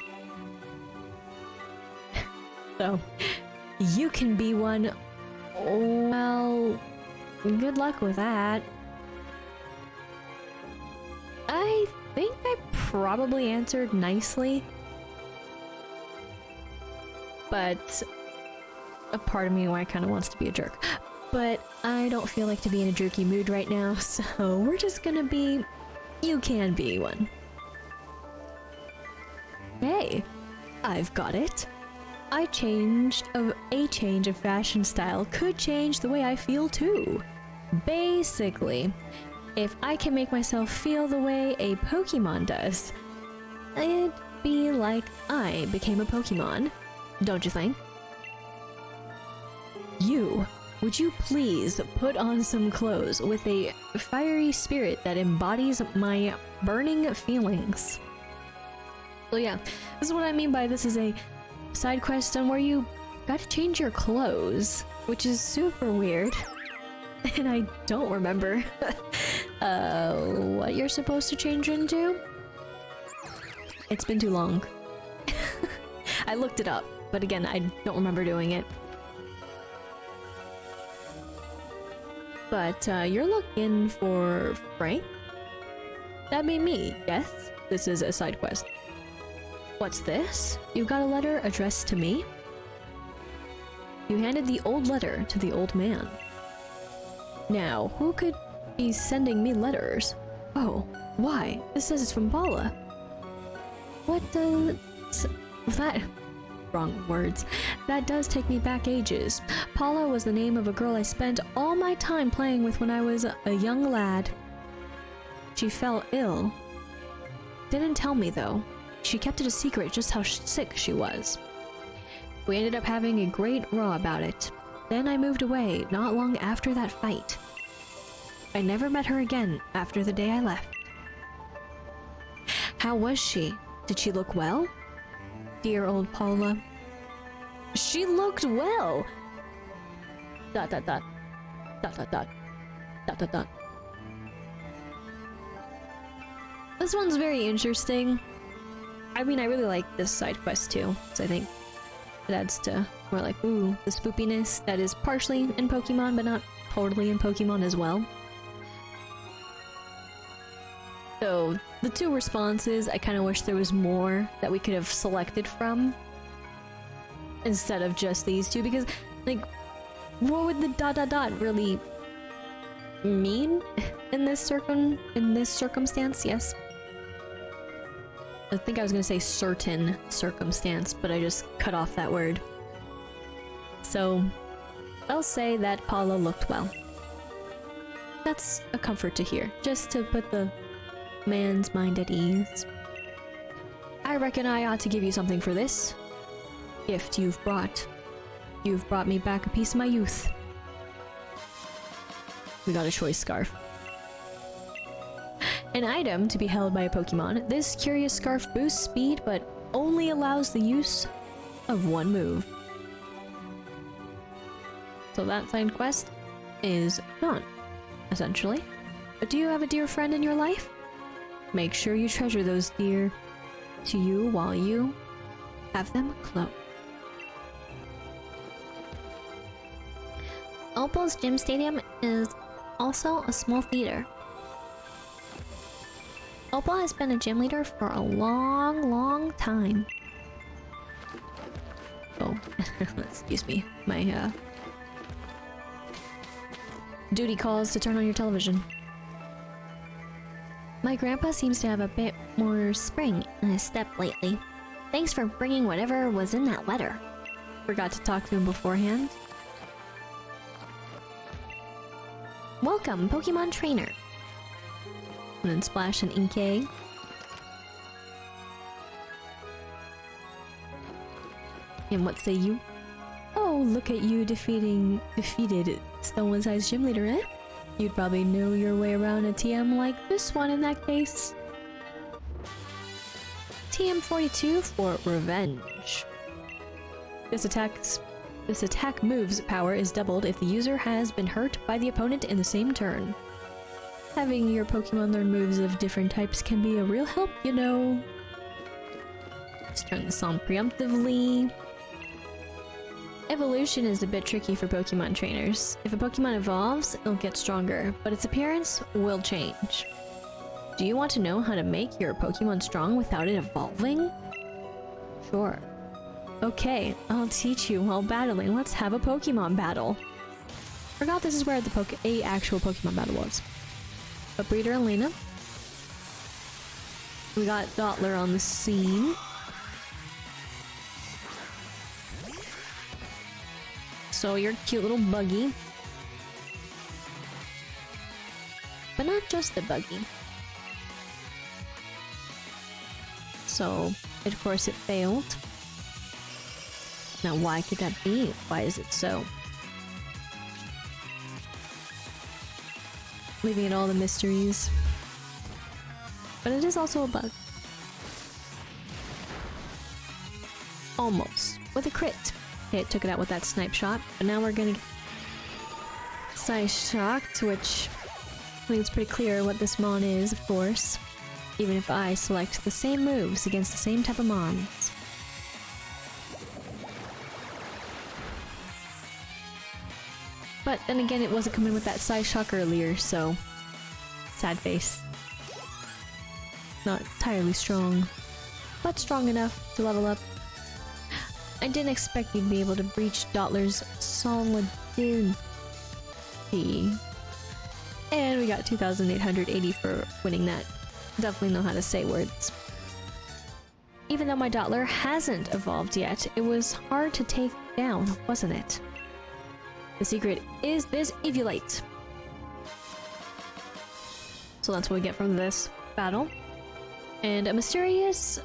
A: So, you can be one. Well, good luck with that. I think I probably answered nicely. But a part of me kind of wants to be a jerk. But I don't feel like to be in a jerky mood right now, so we're just gonna be... You can be one. Hey, I've got it. A change of fashion style could change the way I feel too. Basically, if I can make myself feel the way a Pokemon does, it'd be like I became a Pokemon, don't you think? Would you please put on some clothes with a fiery spirit that embodies my burning feelings? So yeah, this is what I mean by this is a side quest done where you gotta change your clothes, which is super weird. And I don't remember what you're supposed to change into. It's been too long. I looked it up, but again, I don't remember doing it. But you're looking for Frank? That'd be me, yes? This is a side quest. What's this? You got a letter addressed to me? You handed the old letter to the old man. Now, who could be sending me letters? Oh, why? This says it's from Bala. What does... that... Wrong words. That does take me back ages. Paula was the name of a girl I spent all my time playing with when I was a young lad. She fell ill. Didn't tell me though. She kept it a secret just how sick she was. We ended up having a great row about it. Then I moved away not long after that fight. I never met her again after the day I left. How was she? Did she look well? Dear old Paula. She looked well! ... This one's very interesting. I mean, I really like this side quest too, so I think it adds to more like, ooh, the spoopiness that is partially in Pokemon, but not totally in Pokemon as well. So, the two responses, I kind of wish there was more that we could have selected from instead of just these two, because, like, what would the ... really mean in this circumstance? Yes. I think I was gonna say certain circumstance, but I just cut off that word. So, I'll say that Paula looked well. That's a comfort to hear, just to put the man's mind at ease. I reckon I ought to give you something for this gift you've brought. You've brought me back a piece of my youth. We got a choice scarf. An item to be held by a Pokemon. This curious scarf boosts speed, but only allows the use of one move. So that side quest is gone, essentially. But do you have a dear friend in your life? Make sure you treasure those dear to you while you have them close. Opal's gym stadium is also a small theater. Opal has been a gym leader for a long, long time. Oh, excuse me. My, duty calls to turn on your television. My grandpa seems to have a bit more spring in his step lately. Thanks for bringing whatever was in that letter. Forgot to talk to him beforehand. Welcome, Pokemon Trainer. And then Splash and Inkay. And what say you? Oh, look at you defeated Stow-on-Side's gym leader, eh? You'd probably know your way around a TM like this one in that case. TM42 for Revenge. This attack move's power is doubled if the user has been hurt by the opponent in the same turn. Having your Pokemon learn moves of different types can be a real help, you know. Let's turn this on preemptively. Evolution is a bit tricky for Pokemon trainers. If a Pokemon evolves, it'll get stronger, but its appearance will change. Do you want to know how to make your Pokemon strong without it evolving? Sure. Okay, I'll teach you while battling. Let's have a Pokemon battle. Forgot this is where the actual Pokemon battle was. But Breeder and Lena. We got Dottler on the scene. So you're a cute little buggy. But not just a buggy. So, of course it failed. Now why could that be? Why is it so? Leaving it all the mysteries. But it is also a bug. Almost. With a crit. Okay, it took it out with that snipe shot, but now we're gonna get Size Shocked, which I think it's pretty clear what this Mon is, of course. Even if I select the same moves against the same type of Mons. But then again, it wasn't coming with that Size Shock earlier, so sad face. Not entirely strong, but strong enough to level up. I didn't expect you'd be able to breach Dottler's solidity. And we got 2,880 for winning that. Definitely know how to say words. Even though my Dottler hasn't evolved yet, it was hard to take down, wasn't it? The secret is this Eviolite. So that's what we get from this battle. And a mysterious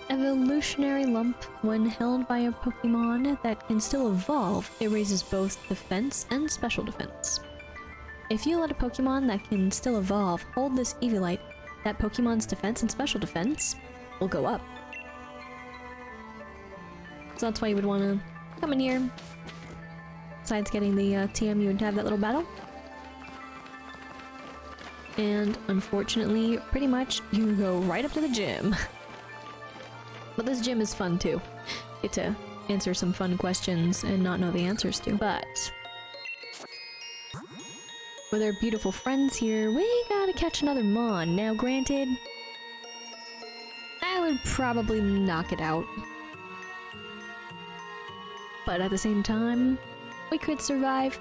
A: evolutionary lump, when held by a Pokemon that can still evolve, it raises both defense and special defense. If you let a Pokemon that can still evolve hold this Eviolite, that Pokemon's defense and special defense will go up. So that's why you would want to come in here. Besides getting the TM, you would have that little battle. And unfortunately, pretty much, you go right up to the gym. But this gym is fun too. Get to answer some fun questions and not know the answers to. But with our beautiful friends here, we gotta catch another Mon. Now granted, I would probably knock it out. But at the same time, we could survive.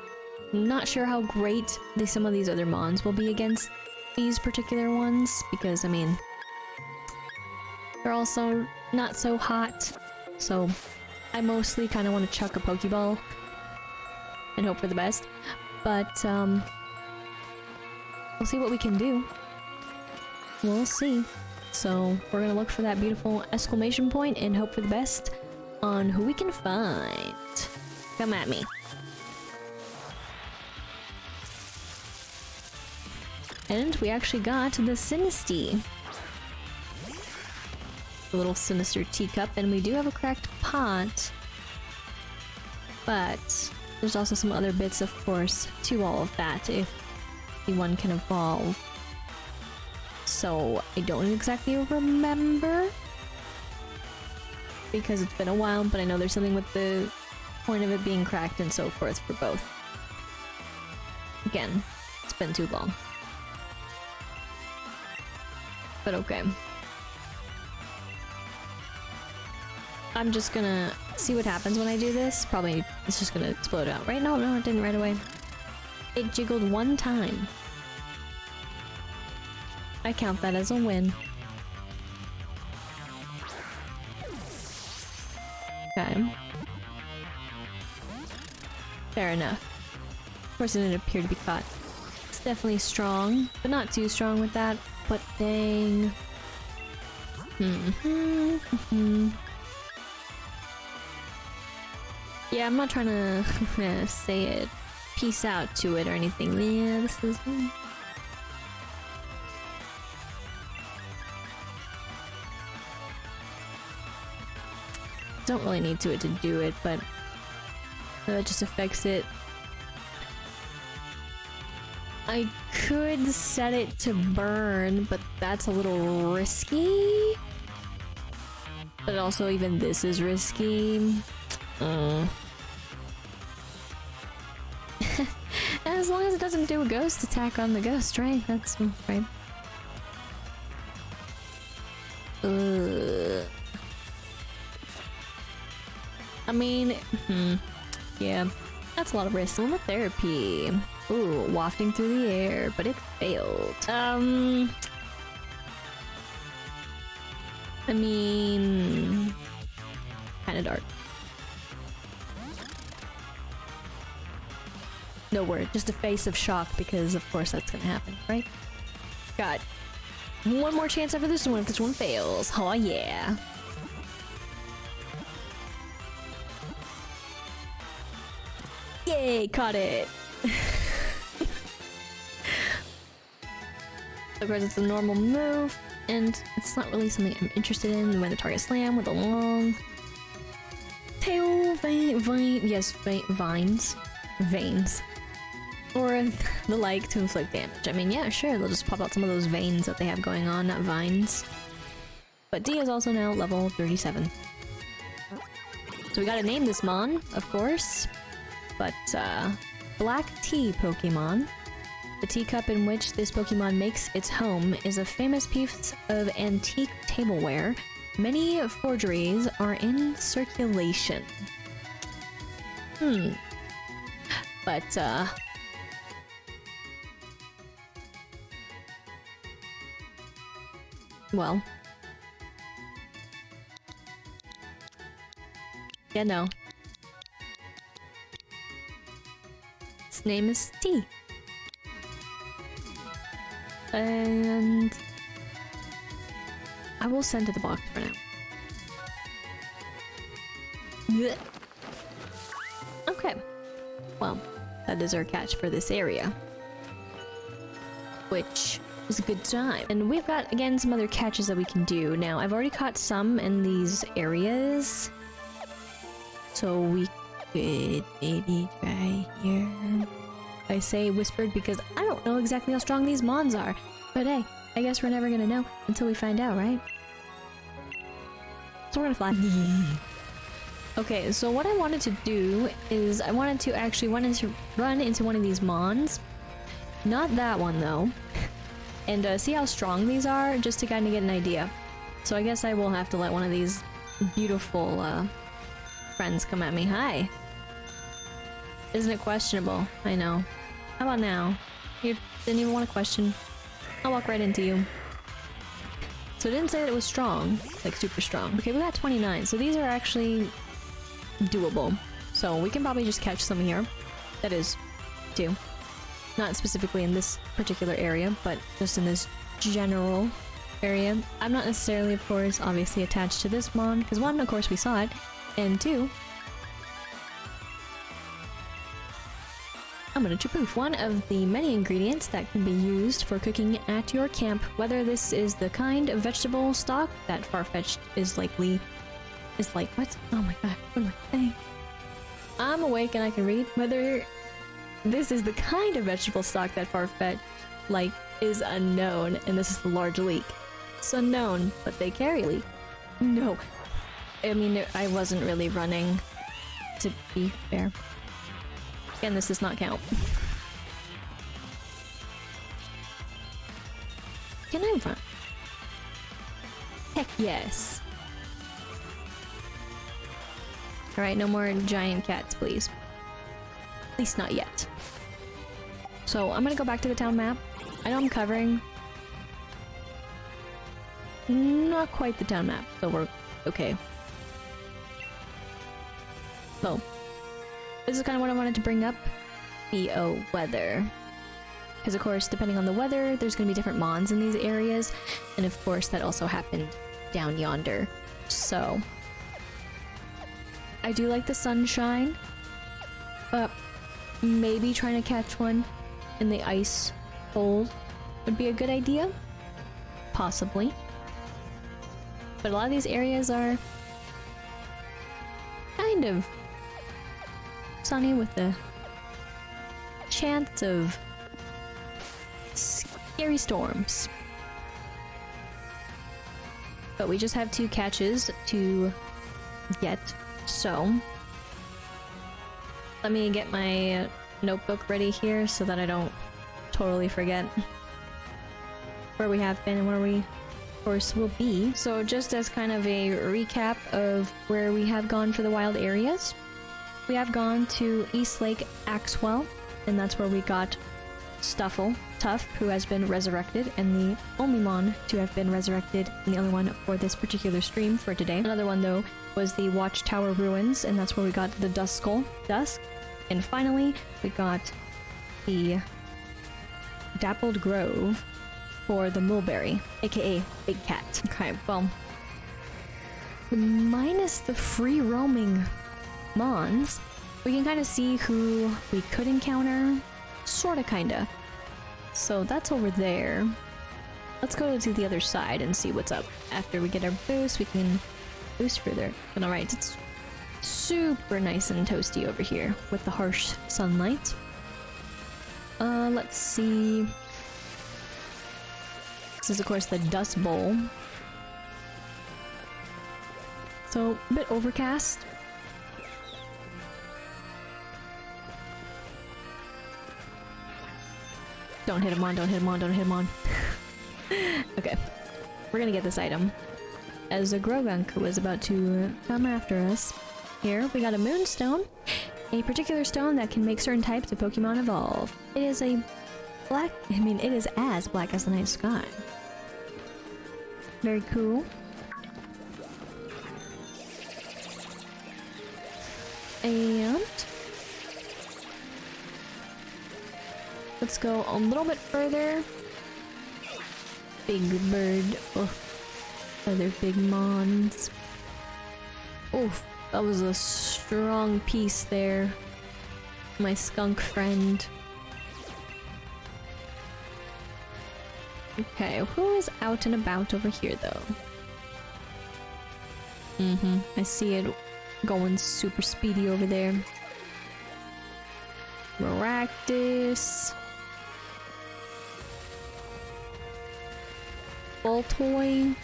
A: Not sure how great some of these other Mons will be against these particular ones, because I mean, they're also not so hot, so I mostly kind of want to chuck a Pokeball and hope for the best, but we'll see what we can do. We'll see. So we're gonna look for that beautiful exclamation point and hope for the best on who we can find. Come at me. And we actually got the Sinistea. A little sinister teacup, and we do have a cracked pot. But there's also some other bits, of course, to all of that if the one can evolve. So I don't exactly remember because it's been a while, but I know there's something with the point of it being cracked and so forth for both. Again, it's been too long. But okay. I'm just gonna see what happens when I do this. Probably it's just gonna explode out, right? No, no, it didn't right away. It jiggled one time. I count that as a win. Okay. Fair enough. Of course it didn't appear to be caught. It's definitely strong, but not too strong with that. But dang. Yeah, I'm not trying to say it. Peace out to it or anything. Yeah, this is... Don't really need to do it, but that just affects it. I could set it to burn, but that's a little risky. But also even this is risky. As long as it doesn't do a ghost attack on the ghost, right? That's right. I mean, yeah, that's a lot of risk. Therapy. Ooh, wafting through the air, but it failed. I mean, kind of dark. No word, just a face of shock because of course that's gonna happen, right? Got one more chance after this one if this one fails. Oh yeah. Yay, caught it! Of course it's a normal move, and it's not really something I'm interested in when the target slam with a long tail vines. Or the like to inflict damage. I mean, yeah, sure, they'll just pop out some of those veins that they have going on, not vines. But D is also now level 37. So we gotta name this Mon, of course. But, Black Tea Pokemon. The teacup in which this Pokemon makes its home is a famous piece of antique tableware. Many forgeries are in circulation. But, well. Yeah, no. Its name is T. And I will send to the box for now. Blech. Okay. Well, that is our catch for this area. Which is a good time. And we've got, again, some other catches that we can do. Now, I've already caught some in these areas. So we could maybe try here. I say whispered because I don't know exactly how strong these Mons are. But hey, I guess we're never gonna know until we find out, right? So we're gonna fly. Okay, so what I wanted to do is I wanted to run into one of these Mons. Not that one though. And see how strong these are, just to kind of get an idea. So I guess I will have to let one of these beautiful friends come at me. Hi. Isn't it questionable? I know. How about now? You didn't even want to question. I'll walk right into you. So it didn't say that it was strong, like super strong. Okay, we got 29, so these are actually doable. So we can probably just catch some here. That is, 2. Not specifically in this particular area, but just in this general area. I'm not necessarily, of course, obviously attached to this Mon, because 1, of course, we saw it, and 2, I'm gonna poof. One of the many ingredients that can be used for cooking at your camp, whether this is the kind of vegetable stock that Farfetch'd is like, what? Oh my god, what am I saying? I'm awake and I can read. Whether this is the kind of vegetable stock that Farfetch'd is unknown, and this is the large leak. It's unknown, but they carry a leak. No. I mean, I wasn't really running, to be fair. Again, this does not count. Can I run? Heck yes. Alright, no more giant cats, please. At least not yet. So, I'm gonna go back to the town map. I know I'm covering not quite the town map, so we're okay. So, this is kind of what I wanted to bring up. The weather. Because of course, depending on the weather, there's going to be different mons in these areas. And of course, that also happened down yonder. So, I do like the sunshine. But maybe trying to catch one in the ice cold would be a good idea. Possibly. But a lot of these areas are kind of sunny with the chance of scary storms. But we just have 2 catches to get, so let me get my notebook ready here so that I don't totally forget where we have been and where we, of course, will be. So just as kind of a recap of where we have gone for the wild areas, we have gone to East Lake Axwell, and that's where we got Stuffle, Tuff, who has been resurrected, and the only mon to have been resurrected, and the only one for this particular stream for today. Another one, though, was the Watchtower Ruins, and that's where we got the Duskull, Dusk. And finally, we got the Dappled Grove for the Mulberry, aka Big Cat. Okay, well, minus the free roaming mons, we can kind of see who we could encounter, sorta kinda. So that's over there. Let's go to the other side and see what's up. After we get our boost, we can boost further. But alright, it's super nice and toasty over here with the harsh sunlight. Let's see. This is of course the Dust Bowl. So, a bit overcast. Don't hit him on, don't hit him on, don't hit him on. Okay, we're gonna get this item. As a Grogunk was about to come after us, here we got a Moonstone, a particular stone that can make certain types of Pokemon evolve. It is a black, it is as black as the night sky. Very cool. And let's go a little bit further. Big bird. Oh, other big mons. Oof, that was a strong piece there. My skunk friend. Okay, who is out and about over here though? I see it going super speedy over there. Maractus. Voltoy.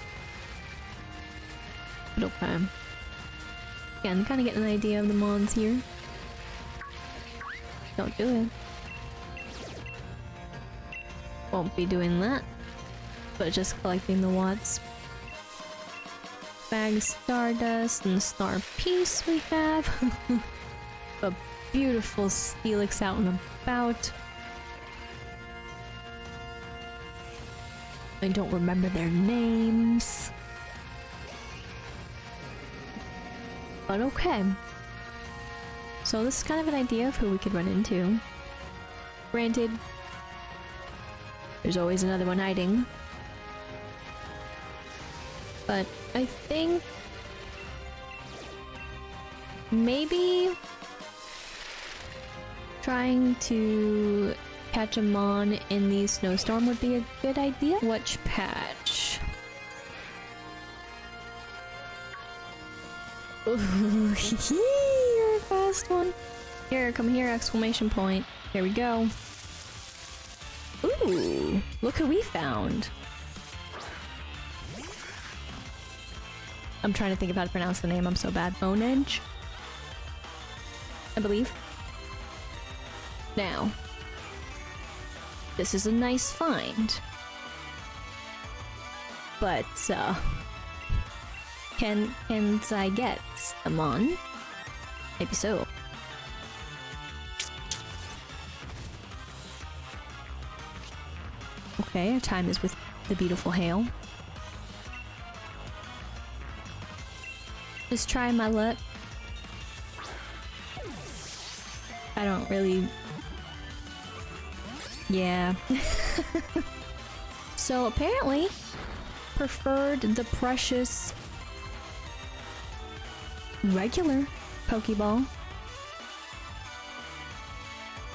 A: But okay. Yeah, I'm kind of getting an idea of the mons here. Don't do it. Won't be doing that. But just collecting the watts. Bag Stardust and Star Piece we have. A beautiful Steelix out and about. I don't remember their names. But okay. So this is kind of an idea of who we could run into. Granted, there's always another one hiding. But I think maybe trying to catch a mon in the snowstorm would be a good idea. Which patch? Ooh, you're a fast one. Here, come here, exclamation point. Here we go. Ooh, look who we found. I'm trying to think of how to pronounce the name, I'm so bad. Onedge? I believe. Now, this is a nice find. But, Can I get a Mon? Maybe so. Okay, our time is with the beautiful hail. Just try my luck. I don't really... Yeah. So apparently, preferred the precious regular Pokeball.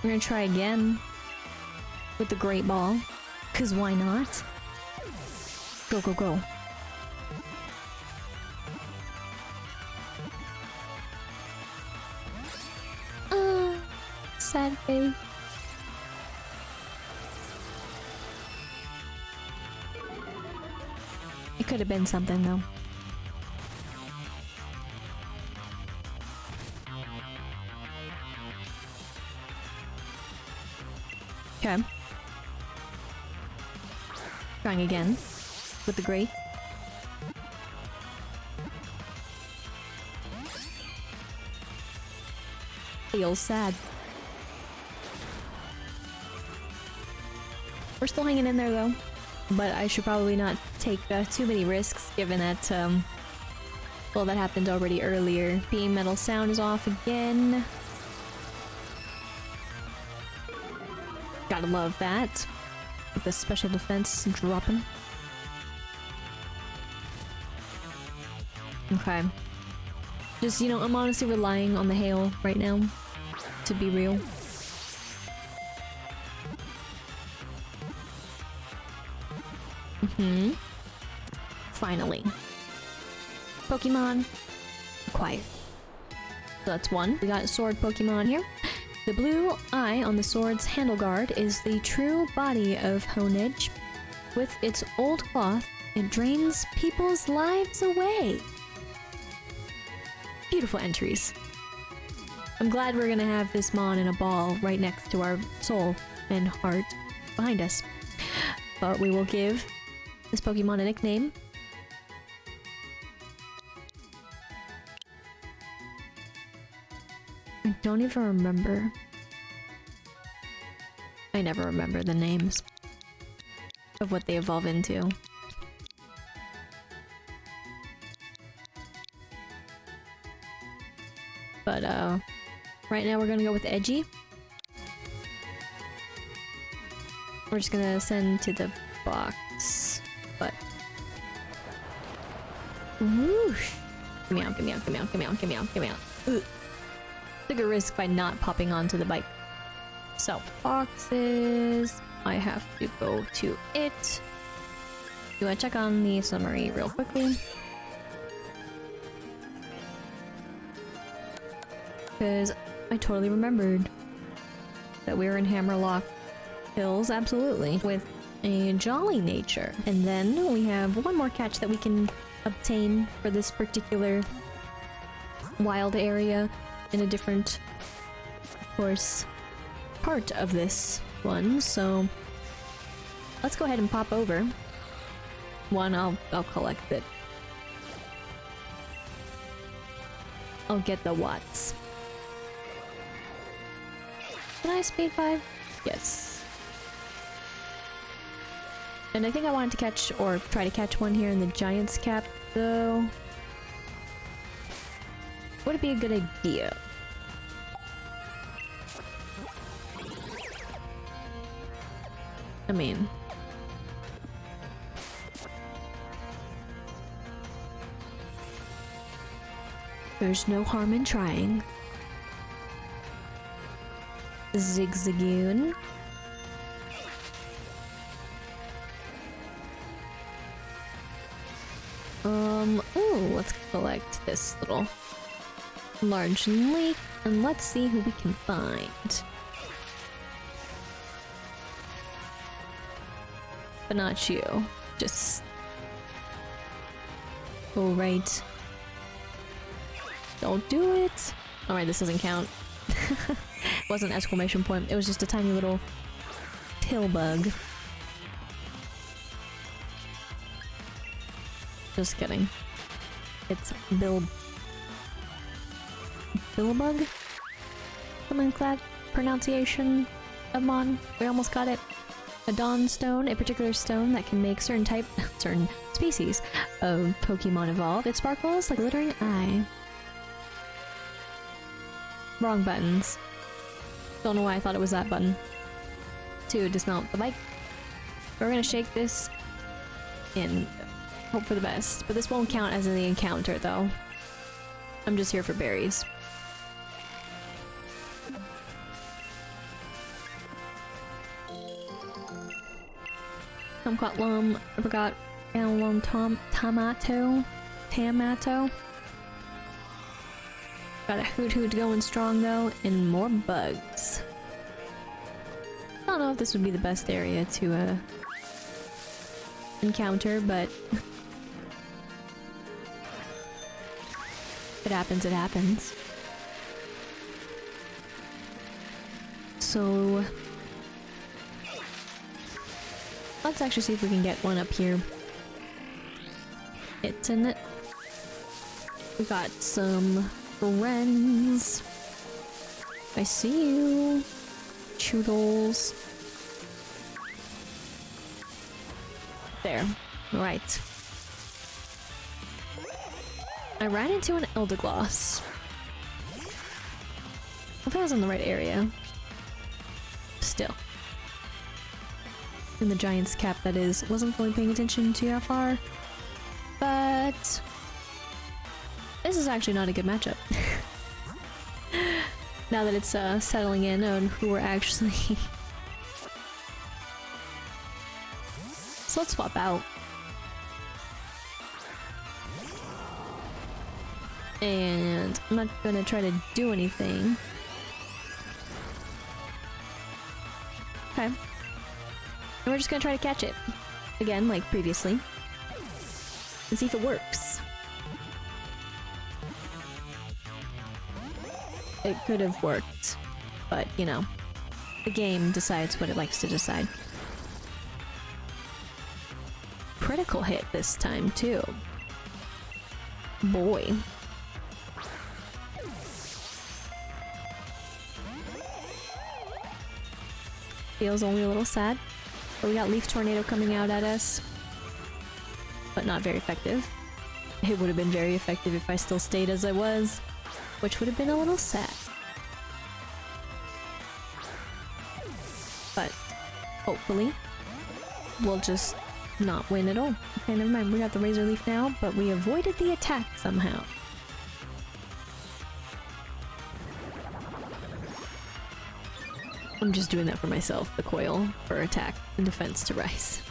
A: We're gonna try again with the Great Ball, cause why not? Go, go, go. Sad face. It could have been something though. Okay. Trying again with the Great. Feels sad. We're still hanging in there though, but I should probably not take too many risks given that, well, that happened already earlier. Beam Metal Sound is off again. Gotta love that. With the special defense dropping. Okay. Just, you know, I'm honestly relying on the hail right now, to be real. Finally. Pokemon acquired. So that's one. We got a sword Pokemon here. The blue eye on the sword's handle guard is the true body of Honedge. With its old cloth, it drains people's lives away. Beautiful entries. I'm glad we're gonna have this Mon in a ball right next to our soul and heart behind us. But we will give this Pokemon a nickname. I don't even remember. I never remember the names of what they evolve into. But right now we're gonna go with Edgy. We're just gonna send to the box, but whoosh! Give me out! Give me out! Give me out! Give me out! Give me out! Give me out! Ugh. Took a risk by not popping onto the bike. So boxes. I have to go to it. Do I check on the summary real quickly? Because I totally remembered that we were in Hammerlocke Hills, absolutely, with a jolly nature. And then we have one more catch that we can obtain for this particular wild area in a different, of course, part of this one. So let's go ahead and pop over. One, I'll collect it. I'll get the watts. Can I speed 5? Yes. And I think I wanted to catch, or try to catch one here in the Giant's Cap, though. Would it be a good idea? I mean... there's no harm in trying. Zigzagoon. Ooh, let's collect this little large lake and let's see who we can find. But not you. Just... oh, right. Don't do it! Alright, this doesn't count. It wasn't an exclamation point, it was just a tiny little pill bug. Just kidding. it's Billabug? Something like that pronunciation of Mon. We almost got it. A Dawn Stone, a particular stone that can make certain species of Pokemon evolve. It sparkles like a glittering eye. Wrong buttons. Don't know why I thought it was that button. 2, dismount the bike. We're gonna shake this and hope for the best. But this won't count as an encounter, though. I'm just here for berries. Tomcotlum, I forgot Alum Tamato. Got a Hoot going strong though, and more bugs. I don't know if this would be the best area to encounter, but if it happens, it happens. So let's actually see if we can get one up here. It's in it. We got some friends. I see you. Choodles. There. Right. I ran into an Eldergloss. If I was in the right area. Still. In the Giant's Cap, that is. Wasn't fully paying attention to how far. But this is actually not a good matchup. Now that it's settling in on who we're actually... So let's swap out. And I'm not gonna try to do anything. Okay. And we're just gonna try to catch it. Again, like previously. And see if it works. It could have worked, but you know, the game decides what it likes to decide. Critical hit this time too. Boy. Feels only a little sad, but we got Leaf Tornado coming out at us, but not very effective. It would have been very effective if I still stayed as I was, which would have been a little sad. But hopefully we'll just not win at all. Okay, never mind. We got the Razor Leaf now, but we avoided the attack somehow. I'm just doing that for myself, the coil for attack and defense to rise.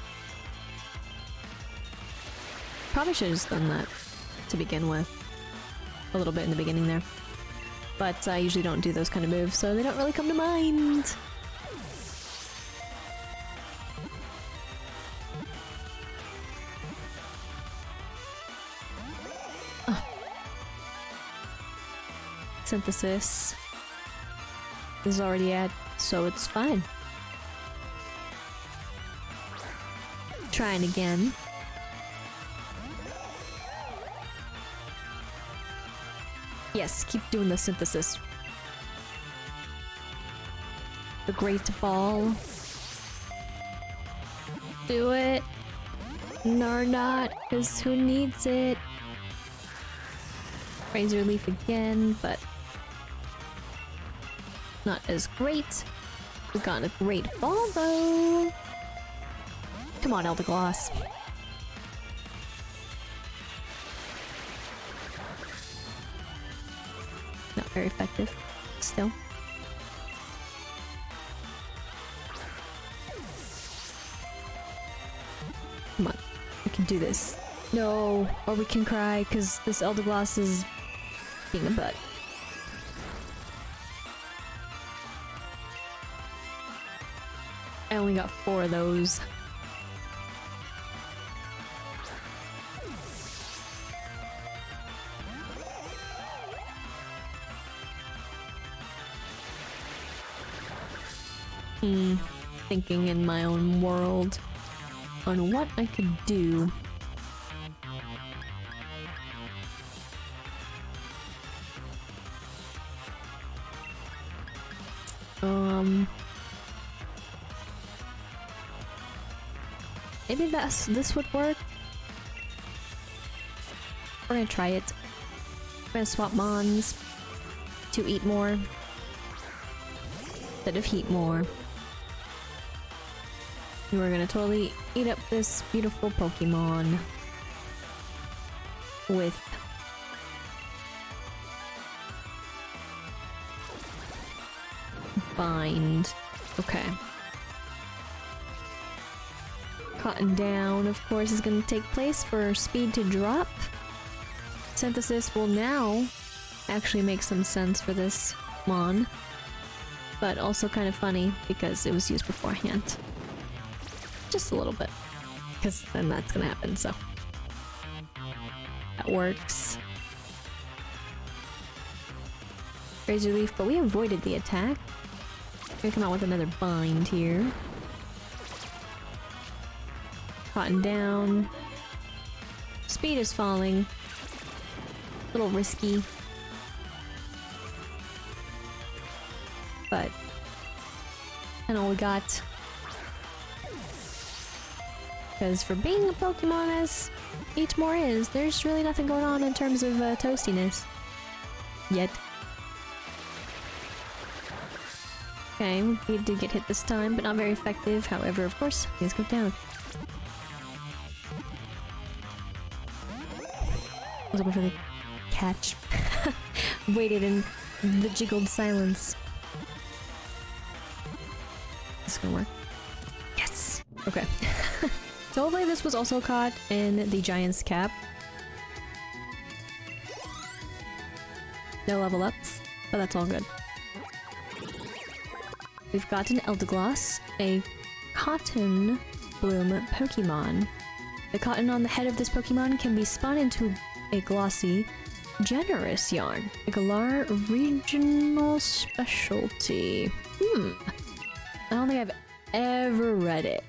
A: Probably should have just done that to begin with. A little bit in the beginning there. But I usually don't do those kind of moves, so they don't really come to mind. Oh. Synthesis is already at, so it's fine. Trying again. Yes, keep doing the synthesis. The Great Ball. Do it. No, not, because who needs it? Razor Leaf again, but not as great. We got a Great Ball though. Come on, Eldergloss. Not very effective, still. Come on, we can do this. No, or we can cry because this Eldergloss is being a butt. I only got 4 of those. Thinking in my own world on what I could do. Maybe this would work. We're gonna try it. We're gonna swap mons to eat more instead of heat more. And we're gonna totally eat up this beautiful Pokemon with bind. Okay. Cotton down, of course, is going to take place for speed to drop. Synthesis will now actually make some sense for this Mon, but also kind of funny because it was used beforehand. Just a little bit, because then that's going to happen, so that works. Razor Leaf, but we avoided the attack. We're gonna come out with another bind here. Cotton down. Speed is falling. A little risky. But and all we got. Because for being a Pokemon as Eat More is, there's really nothing going on in terms of toastiness. Yet. Okay, we did get hit this time, but not very effective. However, of course, things go down. I was hoping for the catch. Waited in the jiggled silence. This is gonna work. Yes! Okay. So hopefully this was also caught in the Giant's Cap. No level ups, but that's all good. We've got an Eldergloss, a Cotton Bloom Pokemon. The cotton on the head of this Pokemon can be spun into a glossy, generous yarn. A Galar regional specialty. I don't think I've ever read it,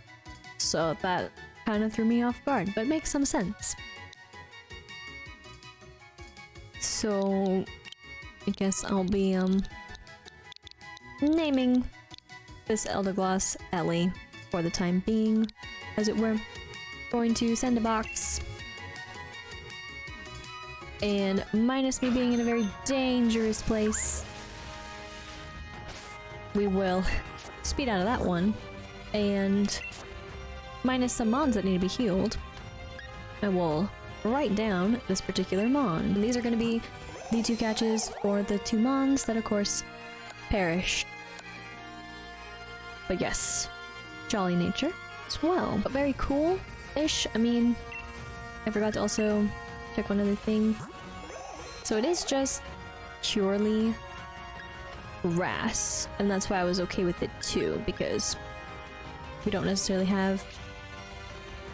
A: so that kind of threw me off guard, but makes some sense. So, I guess I'll be, naming this Eldergloss Ellie for the time being, as it were. Going to send a box. And minus me being in a very dangerous place, we will speed out of that one. And minus some mons that need to be healed, I will write down this particular mon. And these are going to be the two catches for the two mons that, of course, perished. But yes, jolly nature as well. But very cool-ish. I mean, I forgot to also check one other thing. So it is just purely grass, and that's why I was okay with it too, because we don't necessarily have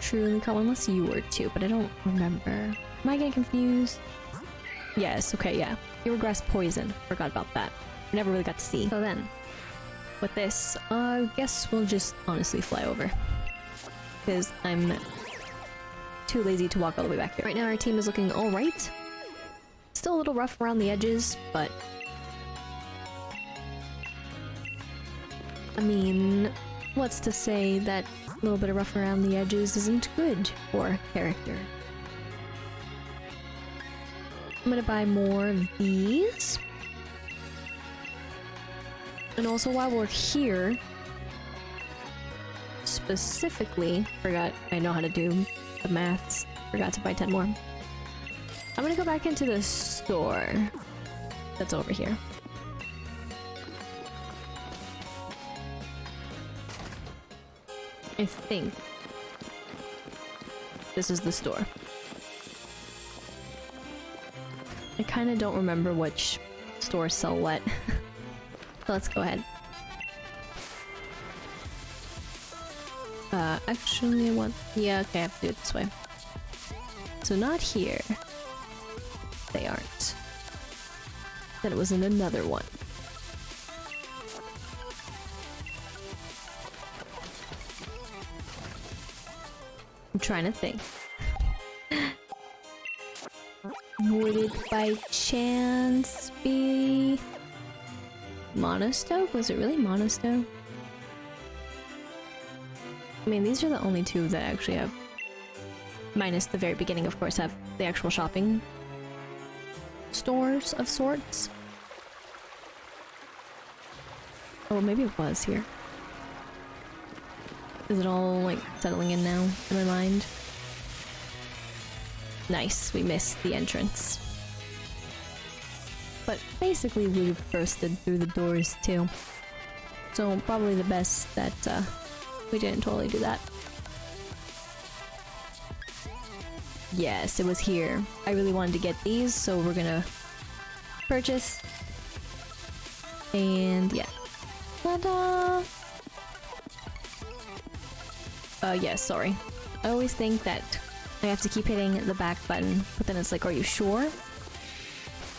A: truly caught one unless you were too, but I don't remember. Am I getting confused? Yes, okay, yeah. You were grass poison. Forgot about that. We never really got to see. So then, with this, I guess we'll just honestly fly over. Because I'm too lazy to walk all the way back here. Right now our team is looking alright. Still a little rough around the edges, but I mean, what's to say that a little bit of rough around the edges isn't good for character? I'm gonna buy more of these. And also while we're here, specifically, forgot I know how to do the maths, forgot to buy 10 more. I'm gonna go back into the store that's over here. I think this is the store. I kind of don't remember which stores sell what. So let's go ahead. Actually I want... yeah, okay, I have to do it this way. So not here. They aren't. Then it was in another one. I'm trying to think. Would it by chance be Monostoke? Was it really Monostoke? I mean, these are the only two that actually have, minus the very beginning, of course, have the actual shopping stores of sorts. Oh, maybe it was here. Is it all, like, settling in now in my mind? Nice, we missed the entrance. But basically we bursted through the doors too. So probably the best that we didn't totally do that. Yes, it was here. I really wanted to get these, so we're gonna purchase. And yeah. Ta-da! Yes, sorry. I always think that I have to keep hitting the back button, but then it's like, are you sure?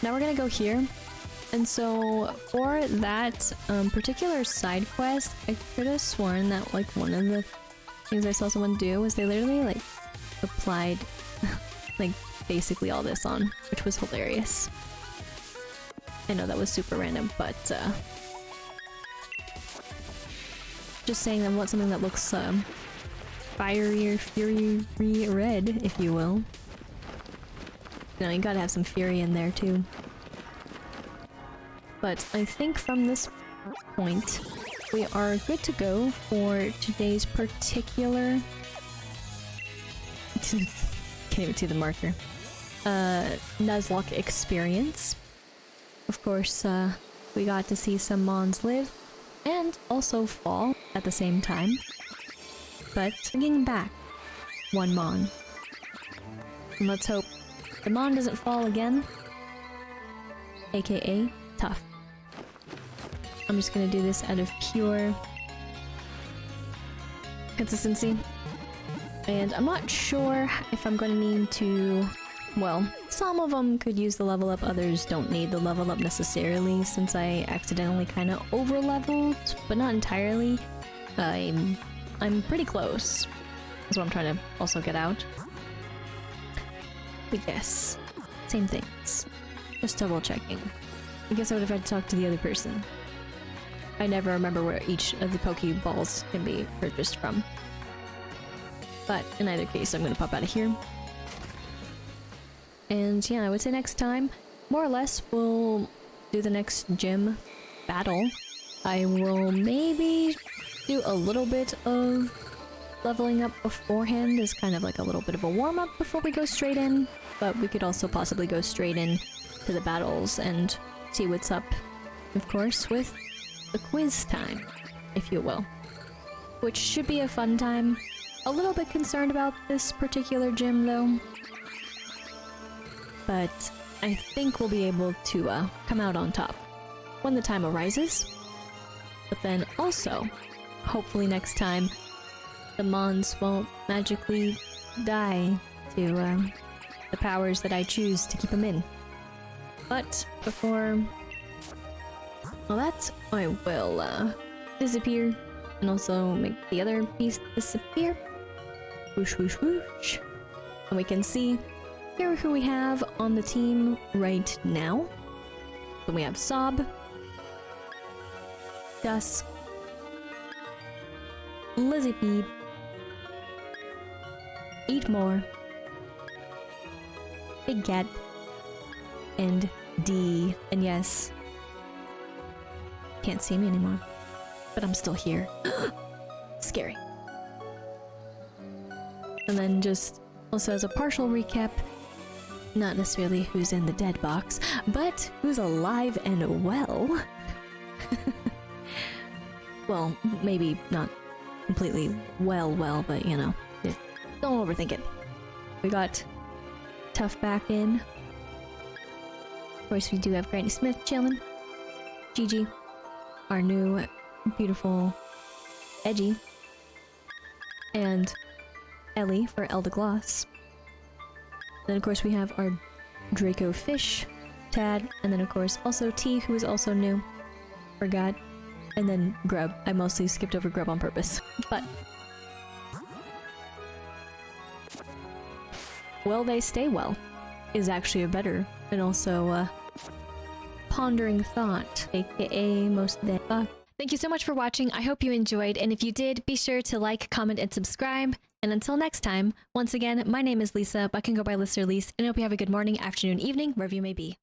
A: Now we're gonna go here. And so for that particular side quest, I could have sworn that like one of the things I saw someone do was they literally like applied like basically all this on, which was hilarious. I know that was super random, but just saying I want something that looks fiery or fury red, if you will. You know, you gotta have some fury in there too. But I think from this point, we are good to go for today's particular... Can't even see the marker. Nuzlocke experience. Of course, we got to see some Mons live, and also fall at the same time. But bringing back one Mon. And let's hope the Mon doesn't fall again. AKA tough. I'm just gonna do this out of pure consistency. And I'm not sure if I'm gonna need to... Well, some of them could use the level up, others don't need the level up necessarily, since I accidentally kind of over-leveled, but not entirely. I'm pretty close. That's what I'm trying to also get out. But yes, same things. Just double checking. I guess I would have had to talk to the other person. I never remember where each of the Pokeballs can be purchased from. But in either case, I'm gonna pop out of here. And yeah, I would say next time, more or less, we'll do the next gym battle. I will maybe do a little bit of leveling up beforehand as kind of like a little bit of a warm-up before we go straight in. But we could also possibly go straight in to the battles and see what's up, of course, with the quiz time, if you will. Which should be a fun time. A little bit concerned about this particular gym, though. But I think we'll be able to come out on top when the time arises. But then also, hopefully next time, the Mons won't magically die to the powers that I choose to keep them in. But before... Well, that I will disappear and also make the other piece disappear. Whoosh, whoosh, whoosh. And we can see here who we have on the team right now. So we have Sob, Dusk, Lizzipede, Eat More, Big Cat, and D. And yes, can't see me anymore, but I'm still here. Scary. And then just also as a partial recap, not necessarily who's in the dead box, but who's alive and well. Well, maybe not completely well, but you know, don't overthink it. We got Tough back in. Of course, we do have Granny Smith chilling. Gigi, our new beautiful Edgy, and Ellie for Elder Gloss. Then of course we have our Draco Fish, Tad, and then of course also T, who is also new. Forgot. And then Grub. I mostly skipped over Grub on purpose. But will they stay well is actually a better and also pondering thought, aka most of the fuck. Thank you so much for watching. I hope you enjoyed, and if you did, be sure to like, comment, and subscribe. And until next time, once again, my name is Lisa, but I can go by Lister Lise, and I hope you have a good morning, afternoon, evening, wherever you may be.